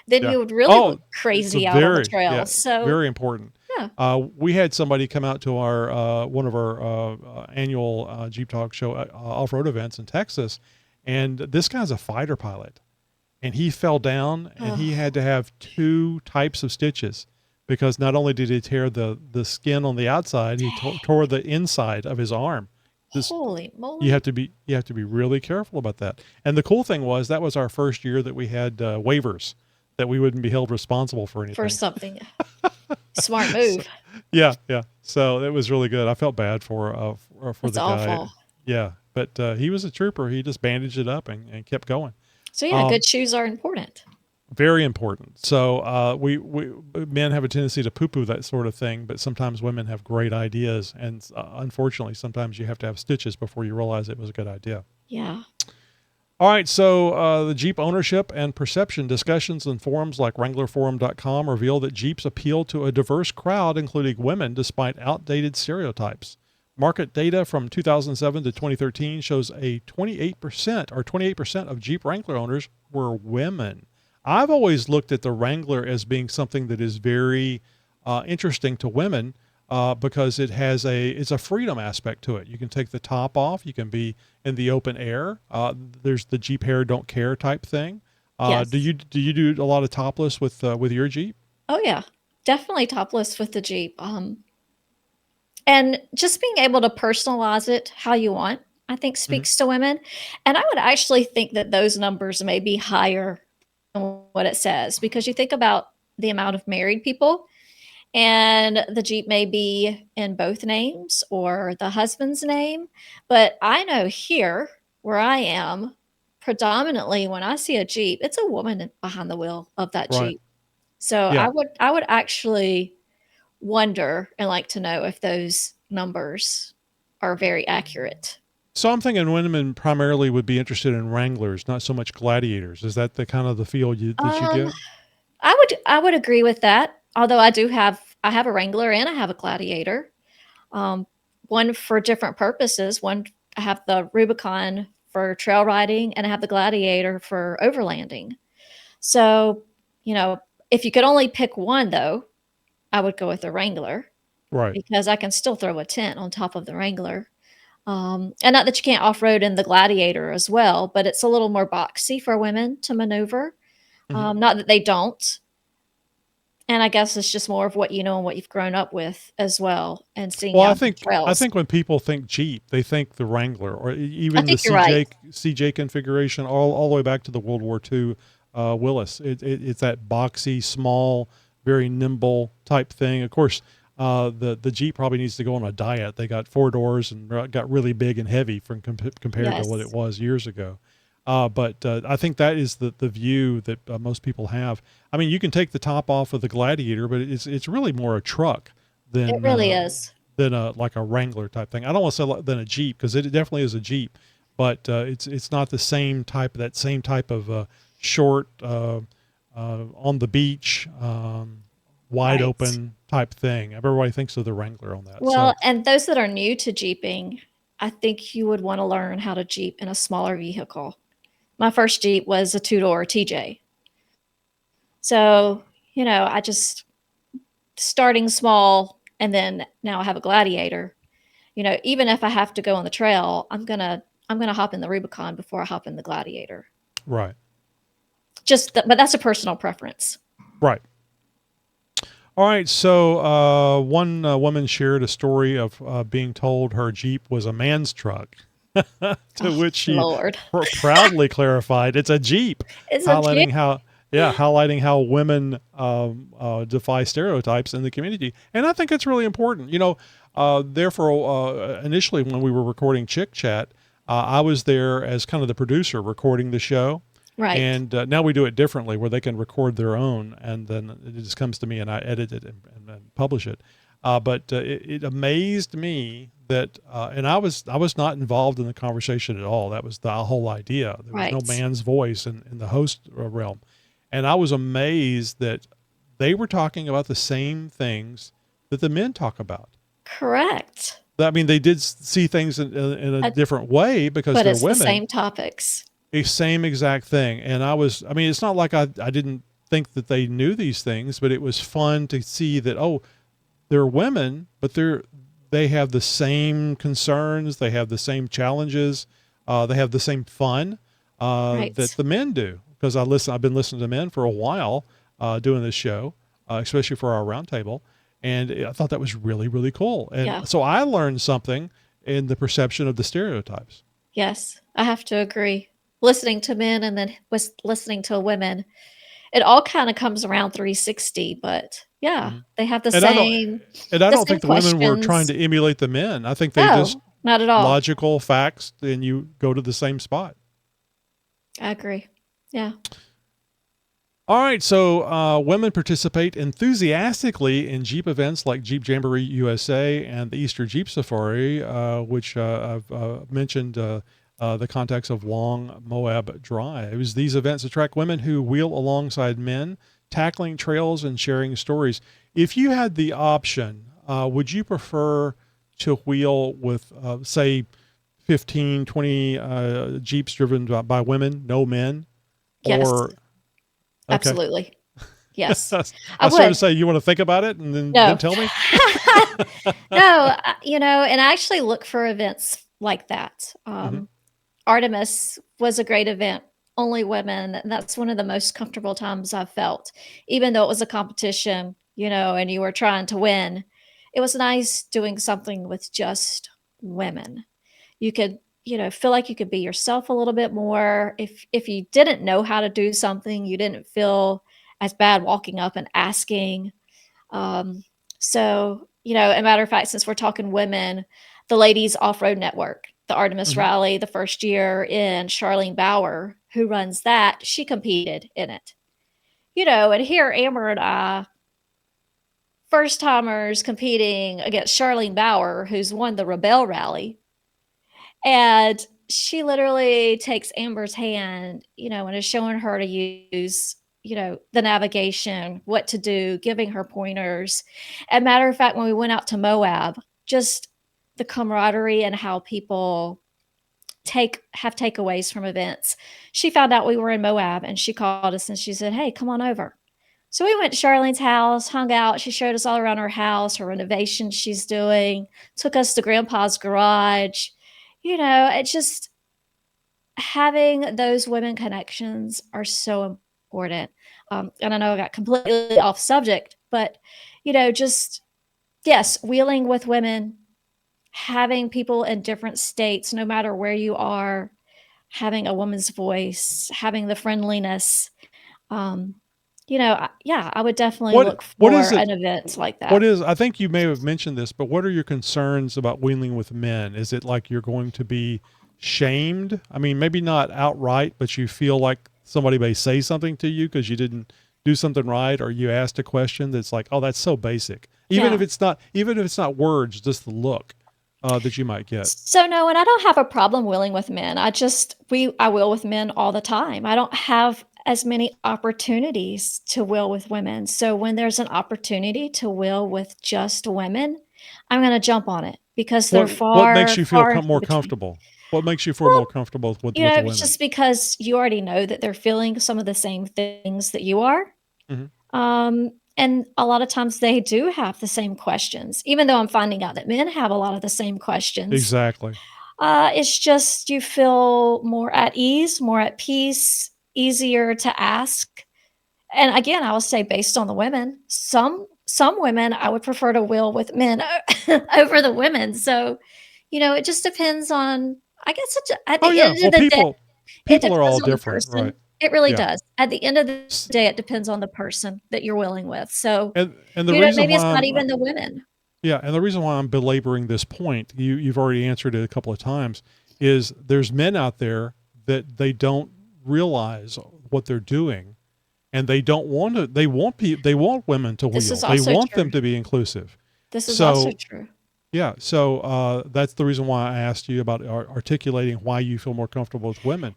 Then Yeah. you would really Oh, look it's a crazy out on the very, trail. yeah, So, very important. yeah. We had somebody come out to our one of our annual Jeep Talk Show off-road events in Texas, and this guy's a fighter pilot, and he fell down, and he Ugh, had to have two types of stitches, because not only did he tear the skin on the outside, he tore the inside of his arm. This holy you have moly. to be really careful about that. And the cool thing was that was our first year that we had waivers, that we wouldn't be held responsible for For anything. something. Smart So, move. yeah, yeah. So it was really good. I felt bad for That's the guy. awful. Yeah, but he was a trooper. He just bandaged it up and kept going. So, yeah, Um, good shoes are important. Very important. So we men have a tendency to poo-poo that sort of thing, but sometimes women have great ideas, and unfortunately, sometimes you have to have stitches before you realize it was a good idea. Yeah. All right, so the Jeep ownership and perception discussions in forums like WranglerForum.com reveal that Jeeps appeal to a diverse crowd, including women, despite outdated stereotypes. Market data from 2007 to 2013 shows a 28% of Jeep Wrangler owners were women. I've always looked at the Wrangler as being something that is very interesting to women, because it's a freedom aspect to it. You can take the top off. You can be in the open air. There's the Jeep hair don't care type thing. Do Yes. you do a lot of topless with your Jeep? Oh, yeah. Definitely topless with the Jeep. And just being able to personalize it how you want, I think Hmm. speaks to women. And I would actually think that those numbers may be higher than what it says, because you think about the amount of married people, and the Jeep may be in both names or the husband's name. But I know here where I am, predominantly when I see a Jeep, it's a woman behind the wheel of that Right. Jeep. So Yeah. I would actually wonder and like to know if those numbers are very accurate. So I'm thinking women primarily would be interested in Wranglers, not so much Gladiators. Is that the kind of the feel that you Um, get? I would agree with that. Although I have a Wrangler and I have a Gladiator. Um, one for different purposes. One, I have the Rubicon for trail riding, and I have the Gladiator for overlanding. So, you know, if you could only pick one, though, I would go with the Wrangler, Right. because I can still throw a tent on top of the Wrangler. And not that you can't off road in the Gladiator as well, but it's a little more boxy for women to maneuver. Hmm. Not that they don't. And I guess it's just more of what you know and what you've grown up with as well, and seeing Well, out on I trails. think when people think Jeep, they think the Wrangler, or I even the think you're right. CJ configuration, all the way back to the World War II Willis. It's that boxy, small, very nimble type thing. Of course, the Jeep probably needs to go on a diet. They got four doors and got really big and heavy compared to what it Yes, was years ago. But I think that is the view that most people have. I mean, you can take the top off of the Gladiator, but it's really more a truck it than really is. a like a Wrangler type thing. I don't want to say than a Jeep, because it definitely is a Jeep, but it's not the same type, that same type of short on the beach, wide Right. open type thing. Everybody thinks of the Wrangler on that. Well, So and those that are new to Jeeping, I think you would want to learn how to Jeep in a smaller vehicle. My first Jeep was a two-door TJ. So, I just starting small, and then now I have a Gladiator. Even if I have to go on the trail, I'm gonna hop in the Rubicon before I hop in the Gladiator. right, But that's a personal preference. right. All right, so one woman shared a story of being told her Jeep was a man's truck, to Oh, which she Lord. proudly clarified it's a Jeep, It's a Jeep. highlighting how highlighting how women defy stereotypes in the community. And I think it's really important. Therefore, initially when we were recording Chick Chat, I was there as kind of the producer recording the show. Right. And now we do it differently, where they can record their own, and then it just comes to me, and I edit it and publish it. But it amazed me that, and I was not involved in the conversation at all. That was the whole idea. There was no Right. man's voice in the host realm, and I was amazed that they were talking about the same things that the men talk about. Correct. I mean, they did see things in a Uh, different way because but they're it's the women, same topics. a same exact thing. And I mean, it's not like I didn't think that they knew these things, but it was fun to see that, oh, they're women, but they have the same concerns, they have the same challenges, they have the same fun that Right. the men do. Because I've been listening to men for a while doing this show, especially for our roundtable, and I thought that was really, really cool. And Yeah. so I learned something in the perception of the stereotypes. Yes. I have to agree. Listening to men and then was listening to women, it all kind of comes around 360, but yeah, Mhm. they have the And I don't same and I the don't same think the women were trying questions. to emulate the men. I think they just No, not at all. logical facts, and you go to the same spot. I agree. Yeah. All right, so women participate enthusiastically in Jeep events like Jeep Jamboree USA and the Easter Jeep Safari, which I've mentioned the context of Long Moab Drives. These events attract women who wheel alongside men, tackling trails and sharing stories. If you had the option, would you prefer to wheel with, say, 15, 20 Jeeps driven by women, no men? Yes. Or, okay. Absolutely. Yes. I I was starting would. to say, you want to think about it and then No. tell me? No, and I actually look for events like that. Hmm. Artemis was a great event, only women, and that's one of the most comfortable times I've felt. Even though it was a competition, and you were trying to win, it was nice doing something with just women. You could, feel like you could be yourself a little bit more. If you didn't know how to do something, you didn't feel as bad walking up and asking. Um, so, a matter of fact, since we're talking women, the Ladies Off-Road Network, the Artemis Hmm. Rally, the first year in Charlene Bauer, who runs that, she competed in it. And here Amber and I, first timers competing against Charlene Bauer, who's won the Rebel Rally. And she literally takes Amber's hand, and is showing her to use, the navigation, what to do, giving her pointers. And matter of fact, when we went out to Moab, just the camaraderie and how people have takeaways from events. She found out we were in Moab and she called us and she said, "Hey, come on over." So we went to Charlene's house, hung out. She showed us all around her house, her renovations she's doing, took us to Grandpa's garage. It's just having those women connections are so important. And I know I got completely off subject, But, just yes, wheeling with women, having people in different states, no matter where you are, having a woman's voice, having the friendliness. Um, yeah, I would definitely look What is for it? an event like What that. is I think you may have mentioned this, but what are your concerns about wheeling with men? Is it like you're going to be shamed? I mean, maybe not outright, but you feel like somebody may say something to you because you didn't do something right, or you asked a question that's like, oh, that's so basic. Yeah. Even if it's not words, just the look that you might get. So no, and I don't have a problem willing with men. I will with men all the time. I don't have as many opportunities to will with women. So when there's an opportunity to will with just women, I'm going to jump on it because they're What makes far, you feel far and few more between. comfortable? What makes you feel Well, more comfortable with the it's women? just because you already know that they're feeling some of the same things that you are. Hmm. And a lot of times they do have the same questions, even though I'm finding out that men have a lot of the same questions. Exactly. It's just you feel more at ease, more at peace, easier to ask. And again, I will say based on the women, some women I would prefer to will with men over the women. So, it just depends on. I guess at Oh the yeah. end of Well, the day, it people are all depends on the different, right? person. It really Yeah. does. At the end of the S- day, it depends on the person that you're willing with. So, and the reason maybe why it's not even the women. yeah, and the reason why I'm belaboring this point, you've already answered it a couple of times, is there's men out there that they don't realize what they're doing, and they don't want to. They want women to This is wheel. They also want true. them to be inclusive. This is also So true. yeah, so that's the reason why I asked you about articulating why you feel more comfortable with women.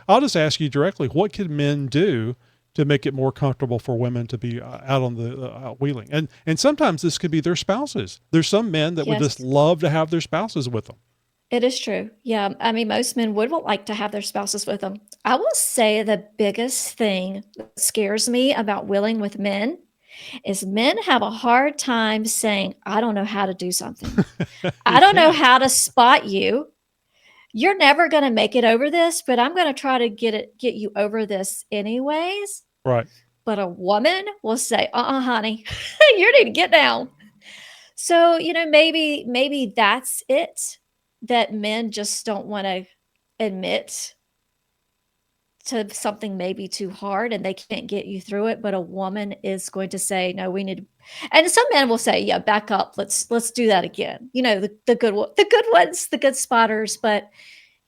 I'll just ask you directly, what could men do to make it more comfortable for women to be out on the out wheeling? And sometimes this could be their spouses. There's some men that would just Yes. love to have their spouses with them. It is true. Yeah, I mean, most men would like to have their spouses with them. I will say the biggest thing that scares me about willing with men is men have a hard time saying, "I don't know how to do something. I You don't know can't. how to spot you. You're never gonna make it over this, but I'm gonna try to get you over this anyways." Right. But a woman will say, honey, you need to get down." So, maybe that's it, that men just don't wanna admit to something maybe too hard and they can't get you through it, but a woman is going to say, "No, we need," and some men will say, "Yeah, back up. Let's do that again." The good ones, the good spotters, but,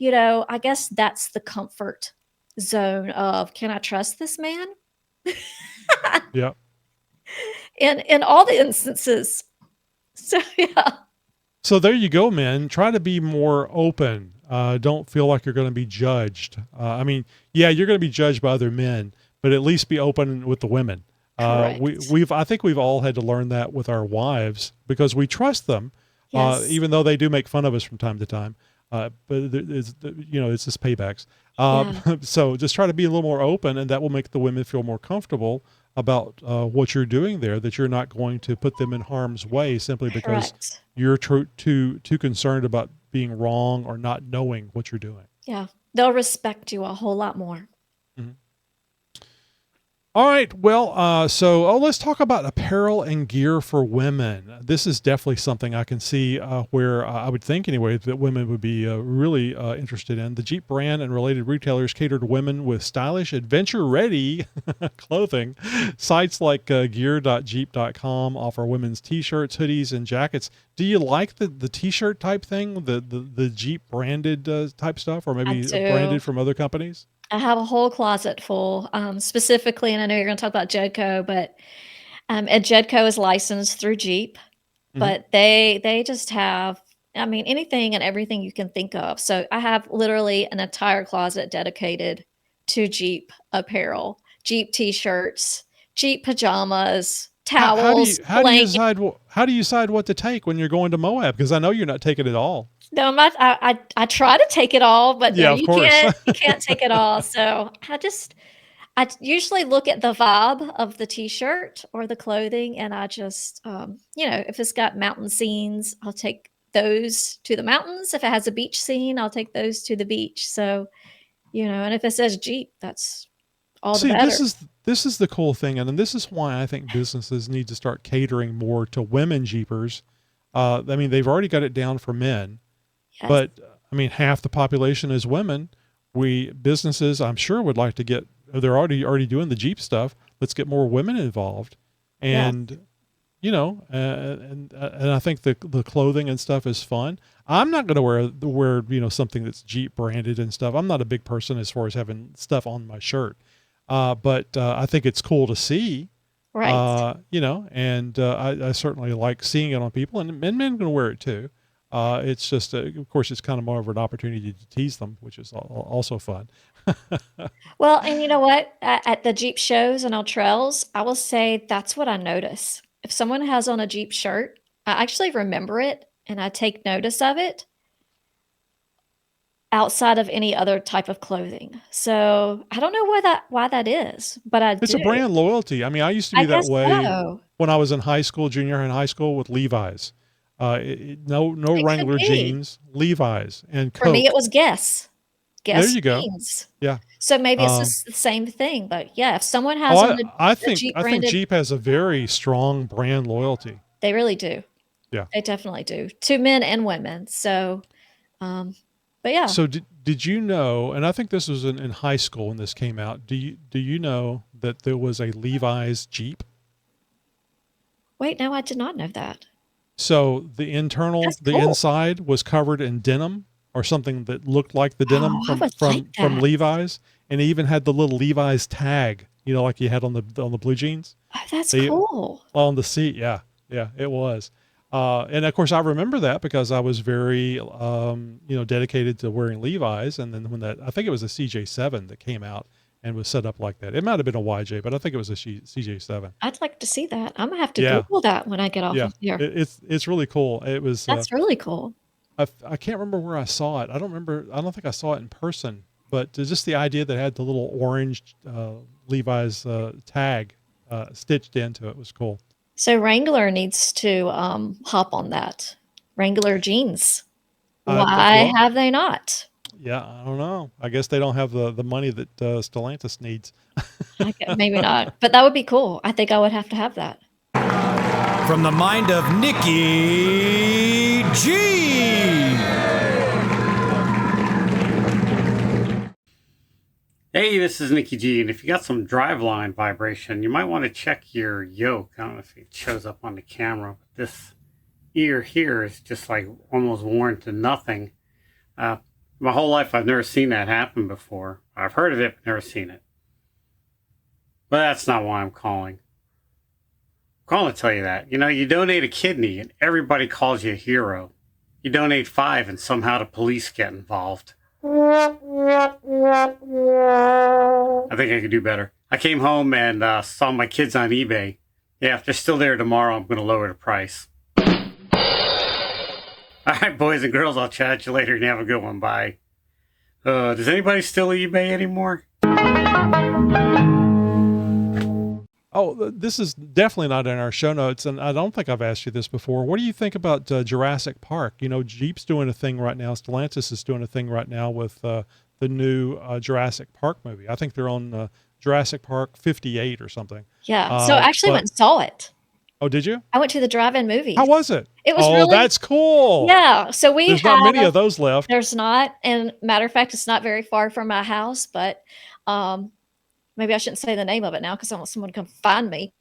I guess that's the comfort zone of, "Can I trust this man?" Yeah. In all the instances. So, yeah. So there you go, men. Try to be more open. Don't feel like you're going to be judged. I mean, yeah, you're going to be judged by other men, but at least be open with the women. Correct. I think we've all had to learn that with our wives because we trust them, Yes. even though they do make fun of us from time to time. It's just paybacks. Yeah, So just try to be a little more open, and that will make the women feel more comfortable about what you're doing there. That you're not going to put them in harm's way simply because correct. you're too concerned about being wrong or not knowing what you're doing. Yeah, they'll respect you a whole lot more. Mhm. All right. Well, let's talk about apparel and gear for women. This is definitely something I can see where I would think, anyway, that women would be really interested in. The Jeep brand and related retailers cater to women with stylish, adventure ready clothing. Sites like gear.jeep.com offer women's t shirts, hoodies, and jackets. Do you like the t shirt type thing, the Jeep branded type stuff, or I maybe do. branded from other companies? I have a whole closet full, specifically, and I know you're gonna talk about Jedco, but, and Jedco is licensed through Jeep, Hmm. but they just have, I mean, anything and everything you can think of. So I have literally an entire closet dedicated to Jeep apparel, Jeep T-shirts, Jeep pajamas, towels, How do you blankets. decide how do you decide what to take when you're going to Moab? Because I know you're not taking it all. No, I'm not. I try to take it all, but no, Yeah, of course. you can't take it all. So usually look at the vibe of the t-shirt or the clothing, and I just, if it's got mountain scenes, I'll take those to the mountains. If it has a beach scene, I'll take those to the beach. So, and if it says Jeep, all the See, better. this is the cool thing, and then this is why I think businesses need to start catering more to women Jeepers. I mean, they've already got it down for men, Yes. but I mean, half the population is women. We businesses, I'm sure, would like to get. They're already doing the Jeep stuff. Let's get more women involved, Yes. and and I think the clothing and stuff is fun. I'm not going to wear something that's Jeep branded and stuff. I'm not a big person as far as having stuff on my shirt, but I think it's cool to see. Right. And I certainly like seeing it on people, and men going to wear it too. It's just, of course, it's kind of more of an opportunity to tease them, which is also fun. Well, and you know what? At the Jeep shows and on trails, I will say that's what I notice. If someone has on a Jeep shirt, I actually remember it and I take notice of it outside of any other type of clothing. So I don't know why that is, but I It's do. a brand loyalty. I mean, I used to I be that guess way so. when I was in high school, junior high in high school with Levi's. No It could Wrangler be. jeans, Levi's and For me, it Coke. was Guess. There Guess you go. jeans. Yeah. So maybe it's Um, just the same thing, but yeah, if someone oh, has on a Jeep I think branded, Jeep has a very strong brand loyalty. they really do. Yeah. They definitely do, to men and women. So, um, but yeah. So did you know? And I think this was in high school when this came out. Do you know that there was a Levi's Jeep? Wait, no, I did not know that. So That's the cool. inside was covered in denim or something that looked like the denim Oh, I would like from that. Levi's, and it even had the little Levi's tag, like you had on the blue jeans. Oh, that's They cool. on the seat, yeah, yeah, it was. And of course, I remember that because I was very, dedicated to wearing Levi's. And then when I think it was a CJ7 that came out and was set up like that. It might have been a YJ, but I think it was a CJ7. I'd like to see that. I'm gonna have to Yeah, Google that when I get off yeah, of here. it's really cool. It was. That's really cool. I can't remember where I saw it. I don't remember. I don't think I saw it in person. But just the idea that it had the little orange Levi's tag stitched into it was cool. So Wrangler needs to hop on that. Wrangler jeans. Why Well, have they not? yeah, I don't know. I guess they don't have the money that Stellantis needs. Maybe not, but that would be cool. I think I would have to have that. From the mind of Nikki G. Hey, this is Nikki G, and if you got some driveline vibration, you might want to check your yoke. I don't know if it shows up on the camera, but this ear here is just like almost worn to nothing. My whole life, I've never seen that happen before. I've heard of it, but never seen it. But that's not why I'm calling. I'm calling to tell you that. You donate a kidney, and everybody calls you a hero. You donate 5, and somehow the police get involved. I think I could do better. I came home and saw my kids on eBay. Yeah, if they're still there tomorrow, I'm going to lower the price. All right, boys and girls, I'll chat at you later and have a good one. Bye. Does anybody still eBay anymore? Oh, this is definitely not in our show notes, and I don't think I've asked you this before. What do you think about Jurassic Park? Jeep's doing a thing right now. Stellantis is doing a thing right now with the new Jurassic Park movie. I think they're on Jurassic Park 58 or something. Yeah. So I actually went and saw it. Oh, did you? I went to the drive-in movie. How was it? It was Oh, really, that's cool. yeah. So There's not many of those left. There's not, and matter of fact, it's not very far from my house, but maybe I shouldn't say the name of it now because I want someone to come find me.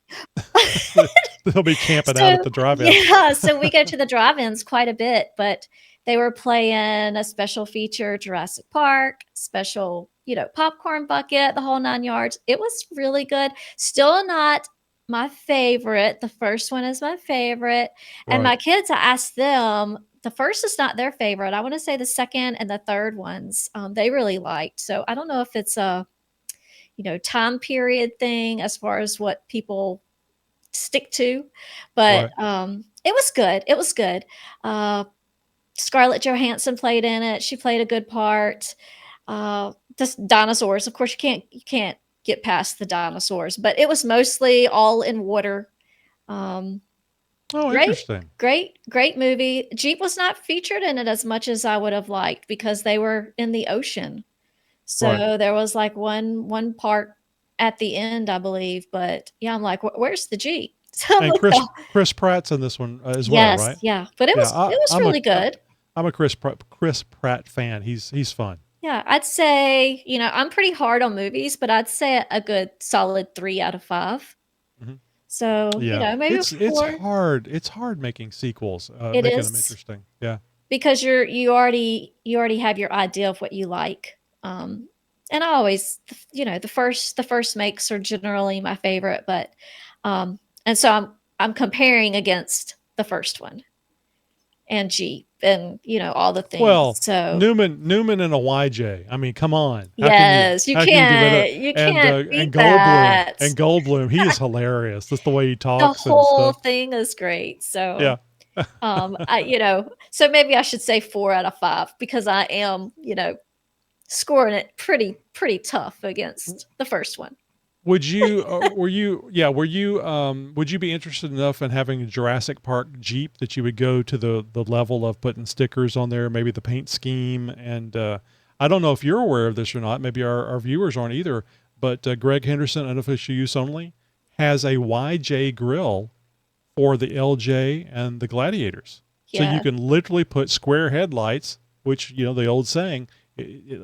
They'll be camping out at the drive-in. Yeah, so we go to the drive-ins quite a bit, but they were playing a special feature, Jurassic Park, special, popcorn bucket, the whole 9 yards. It was really good. Still not my favorite. The first one is my favorite. And my kids, I asked them, the first is not their favorite. I want to say the second and the third ones they really liked. So I don't know if it's a time period thing as far as what people stick to, but it was good. It was good. Scarlett Johansson played in it. She played a good part. Just dinosaurs. Of course, you can't get past the dinosaurs, but it was mostly all in water. Interesting. Great movie. Jeep was not featured in it as much as I would have liked because they were in the ocean. So there was like one part at the end, I believe. But yeah, I'm like, where's the Jeep? So I'm And like, Chris Pratt's in this one as well, yes, right? yeah. But it Yeah, was it was really good. I'm a Chris Pratt fan. He's fun. Yeah, I'd say, I'm pretty hard on movies, but I'd say a good solid 3 out of 5. Hmm. So, Yeah, maybe it's 4. hard. It's hard making sequels, It making them is interesting. Yeah. because you already have your idea of what you like. And I always, the first makes are generally my favorite, but and so I'm comparing against the first one and Jeep and all the things. Well, So Newman and a YJ. I mean, come on. yes, you How can you give it a can't you can't and beat that. Goldblum, he is hilarious. Just the way he The talks and whole stuff. thing is great. So Yeah. so maybe I should say 4 out of 5 because I am, scoring it pretty tough against the first one. Would you would you be interested enough in having a Jurassic Park Jeep that you would go to the level of putting stickers on there, maybe the paint scheme? And I don't know if you're aware of this or not. Maybe our viewers aren't either. But Greg Henderson, Unofficial Use Only, has a YJ grill for the LJ and the Gladiators. So you Yeah. can literally put square headlights, which, the old saying,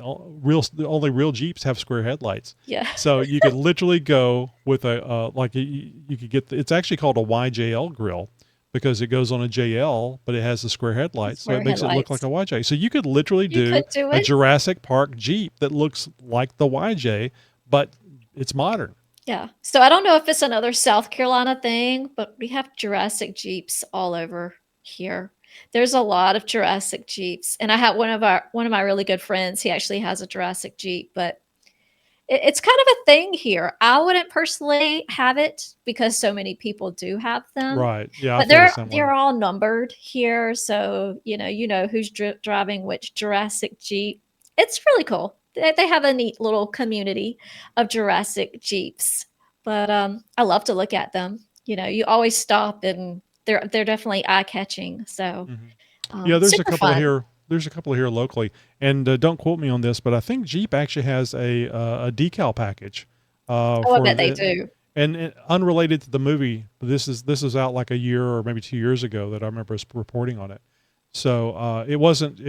only real Jeeps have square headlights. Yeah. So you could literally go with you could get it's actually called a YJL grill because it goes on a JL, but it has the square headlights, so Square it makes it look like headlights. a YJ. So you could literally You do could do a it. Jurassic Park Jeep that looks like the YJ, but it's modern. Yeah. So I don't know if it's another South Carolina thing, but we have Jurassic Jeeps all over here. There's a lot of Jurassic Jeeps, and I have one of my really good friends. He actually has a Jurassic Jeep, but it's kind of a thing here. I wouldn't personally have it because so many people do have them, Right. Yeah, I but feel the they're same way. they're all numbered here, so you know who's driving which Jurassic Jeep. It's really cool. They have a neat little community of Jurassic Jeeps, but I love to look at them. You always stop, and they're definitely eye catching. So Mhm. Yeah, super fun. There's a couple here locally, and don't quote me on this, but I think Jeep actually has a decal package Oh, I for bet they the do. and unrelated to the movie. This is out like a year or maybe 2 years ago that I remember us reporting on it. So it wasn't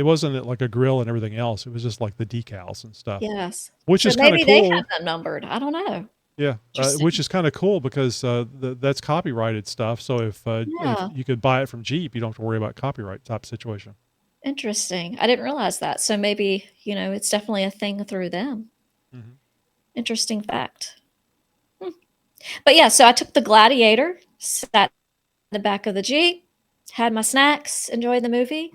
like a grill and everything else. It was just like the decals and stuff, Yes. which So is kind of maybe they have cool. them numbered. I don't know. Yeah, which Interesting. is kind of cool because that's copyrighted stuff. So if Yeah. you could buy it from Jeep, you don't have to worry about copyright type situation. Interesting. I didn't realize that. So maybe, it's definitely a thing through them. Hmm. Interesting fact. Hmm. But yeah, so I took the Gladiator, sat in the back of the Jeep, had my snacks, enjoyed the movie.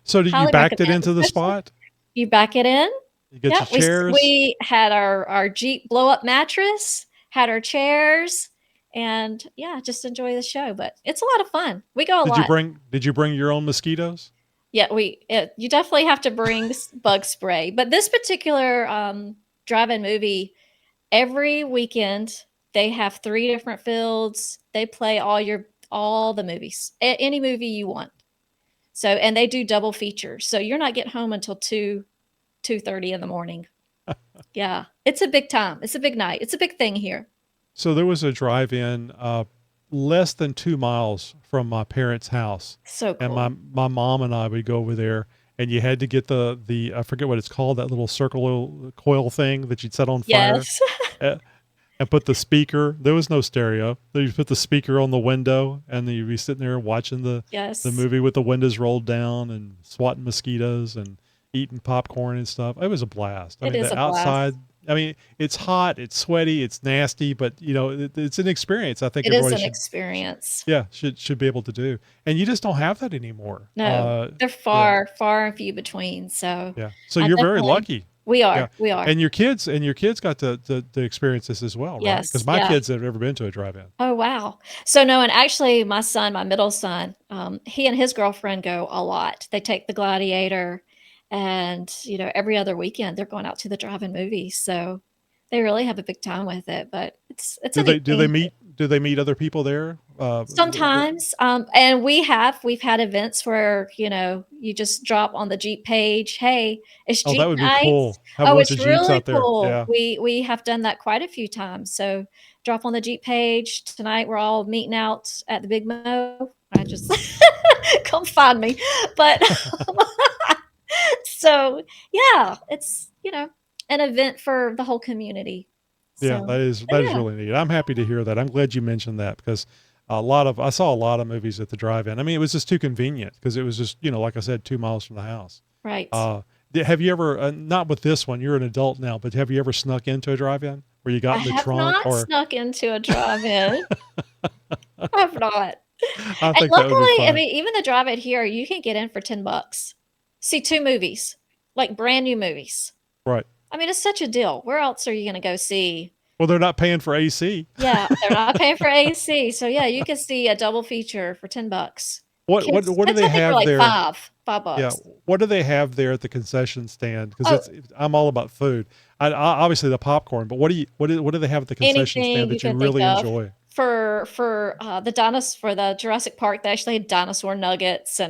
So you Highly backed it recommend, into the especially spot? you back it in. You get Yeah, your we chairs. we had our Jeep blow up mattress, had our chairs, and yeah, just enjoy the show. But it's a lot of fun. We go a lot. Did you bring your own mosquitoes? Yeah, you definitely have to bring bug spray. But this particular drive-in movie, every weekend they have 3 different fields. They play all the movies, any movie you want. So and they do double features. So you're not getting home until 2:30 in the morning. Yeah, it's a big time. It's a big night. It's a big thing here. So there was a drive-in less than 2 miles from my parents' house, So and cool. my mom and I would go over there, and you had to get the I forget what it's called, that little circle coil thing that you'd set on fire, Yes. uh, and put the speaker. There was no stereo. Then you put the speaker on the window, and then you'd be sitting there watching the Yes. movie with the windows rolled down and swatting mosquitoes and eating popcorn and stuff. It was a blast. I It mean, is the a blast. outside. I mean, it's hot, it's sweaty, it's nasty, but it's an experience. I think It is everybody an should, experience. yeah, should be able to do. And you just don't have that anymore. No, they're Yeah, far and few between. So yeah. So I you're very definitely lucky. we Yeah, are. We are. and your kids got to experience this as well, right? Because Yes. my Yeah. kids have never been to a drive-in. Oh, wow. So no, and actually my son, my middle son, he and his girlfriend go a lot. They take the Gladiator and, every other weekend they're going out to the drive-in movies. So they really have a big time with it, but it's a neat Do they thing. meet Do they meet other people there? Sometimes, and we've had events where, you just drop on the Jeep page, hey, it's Oh, that Jeep would be night. cool. Have a Oh, bunch it's of Jeeps really out there. cool. Yeah. We have done that quite a few times. So drop on the Jeep page tonight. We're all meeting out at the Big Mo. I just come find me. But so yeah, it's an event for the whole community. Yeah, So that is yeah, really neat. I'm happy to hear that. I'm glad you mentioned that because I saw a lot of movies at the drive-in. I mean, it was just too convenient because it was just, like I said, 2 miles from the house. right. Have you ever, not with this one, you're an adult now, but have you ever snuck into a drive-in where you got I in the have trunk not or? snuck into a drive-in. I have not. I And think that would be luckily, I fun. mean, even the drive-in here, you can get in for $10. See 2 movies, like brand new movies. Right. I mean, it's such a deal. Where else are you going to go see? Well, they're not paying for AC. Yeah, they're not paying for AC. So yeah, you can see a double feature for $10. What do Kids, they I think, are have like there? $5 Yeah. bucks. What do they have there at the concession stand? Because Oh, I'm all about food. Obviously the popcorn, but what do they have at the concession stand anything you that you can think really of. enjoy? For the Jurassic Park, they actually had dinosaur nuggets,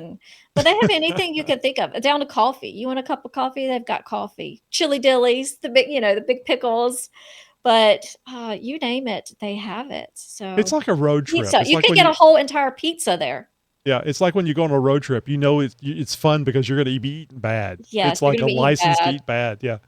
but they have anything you can think of, down to coffee. You want a cup of coffee? They've got coffee. Chili dillies, the big pickles, but you name it, they have it. It's So like a road trip. pizza, It's you like can when get a whole entire pizza there. it's like when you go on a road trip, it's fun because you're going to be eating bad. Yes, It's you're like gonna a be eating license to bad. eat bad. Yeah.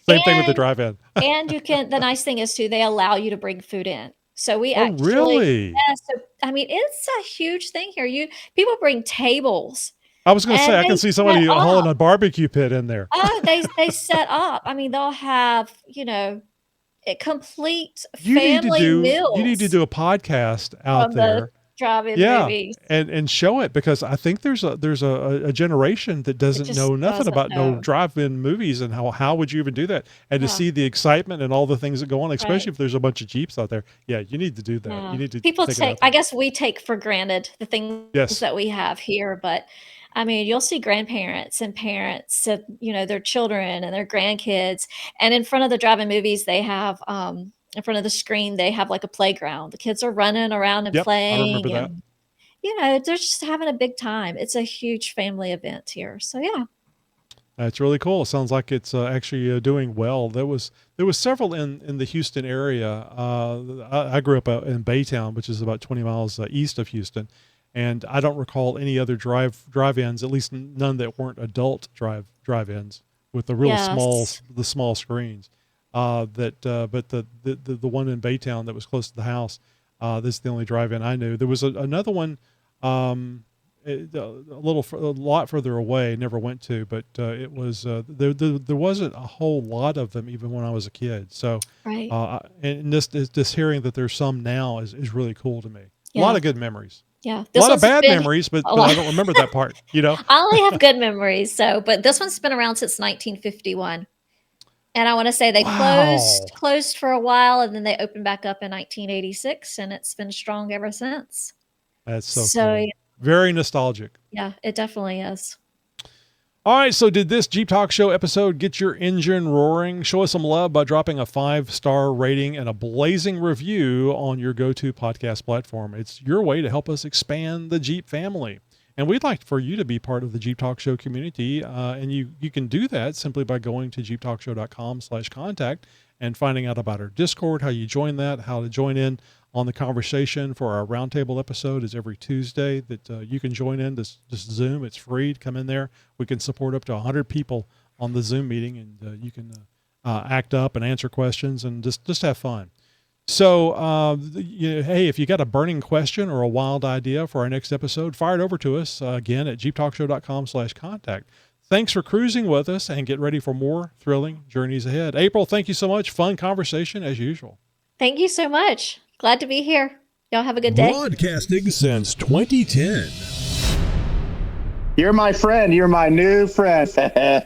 Same thing with the And drive-in. and the nice thing is too, they allow you to bring food in. So we Oh, actually, really? yeah, so I mean, it's a huge thing here. People bring tables I was going to say, and I can they see set somebody hauling up. a barbecue pit in there. Oh, they set up. I mean, they'll have, complete You need to family do meals a podcast out from the there. drive-in Yeah. movies. And show it because I think there's a generation that It doesn't just know nothing doesn't about no know. drive-in movies and how would you even do that? And to Yeah, see the excitement and all the things that go on, right. especially if there's a bunch of Jeeps out there. Yeah, you need to do that. You Yeah. need to People take it out I there. guess we take for granted the things Yes. that we have here, but I mean, you'll see grandparents and parents, their children and their grandkids. And in front of the drive-in movies, they have, in front of the screen, they have like a playground. The kids are running around and Yep. I remember playing, that. and, they're just having a big time. It's a huge family event here. So yeah. That's really cool. It sounds like it's actually doing well. There was several in the Houston area. I grew up out in Baytown, which is about 20 miles east of Houston, and I don't recall any other drive-ins, at least none that weren't adult drive-ins with the real Yes. small screens. But the one in Baytown that was close to the house, this is the only drive-in I knew. There was another one. A lot further away, never went to, but it was there wasn't a whole lot of them even when I was a kid. So Right. and this hearing that there's some now is really cool to me. A lot Yeah. of good memories, Yeah. a This lot of one's bad been memories, but a but I lot. don't remember that part. I only have good memories. But this one's been around since 1951. And I want to say they Wow, closed for a while, and then they opened back up in 1986, and it's been strong ever since. that's so So cool. Very nostalgic. yeah, it definitely is. All right, so did this Jeep Talk Show episode get your engine roaring? Show us some love by dropping a 5-star rating and a blazing review on your go-to podcast platform. It's your way to help us expand the Jeep family. And we'd like for you to be part of the Jeep Talk Show community, and you can do that simply by going to xjtalk.com/contact and finding out about our Discord, how you join that, how to join in on the conversation for our roundtable episode is every Tuesday that you can join in. Just Zoom. It's free to come in there. We can support up to 100 people on the Zoom meeting, and you can act up and answer questions and just have fun. So, hey, if you got a burning question or a wild idea for our next episode, fire it over to us again at jeeptalkshow.com/contact. Thanks for cruising with us, and get ready for more thrilling journeys ahead. April, thank you so much. Fun conversation as usual. Thank you so much. Glad to be here. Y'all have a good day. Broadcasting since 2010. You're my friend. You're my new friend.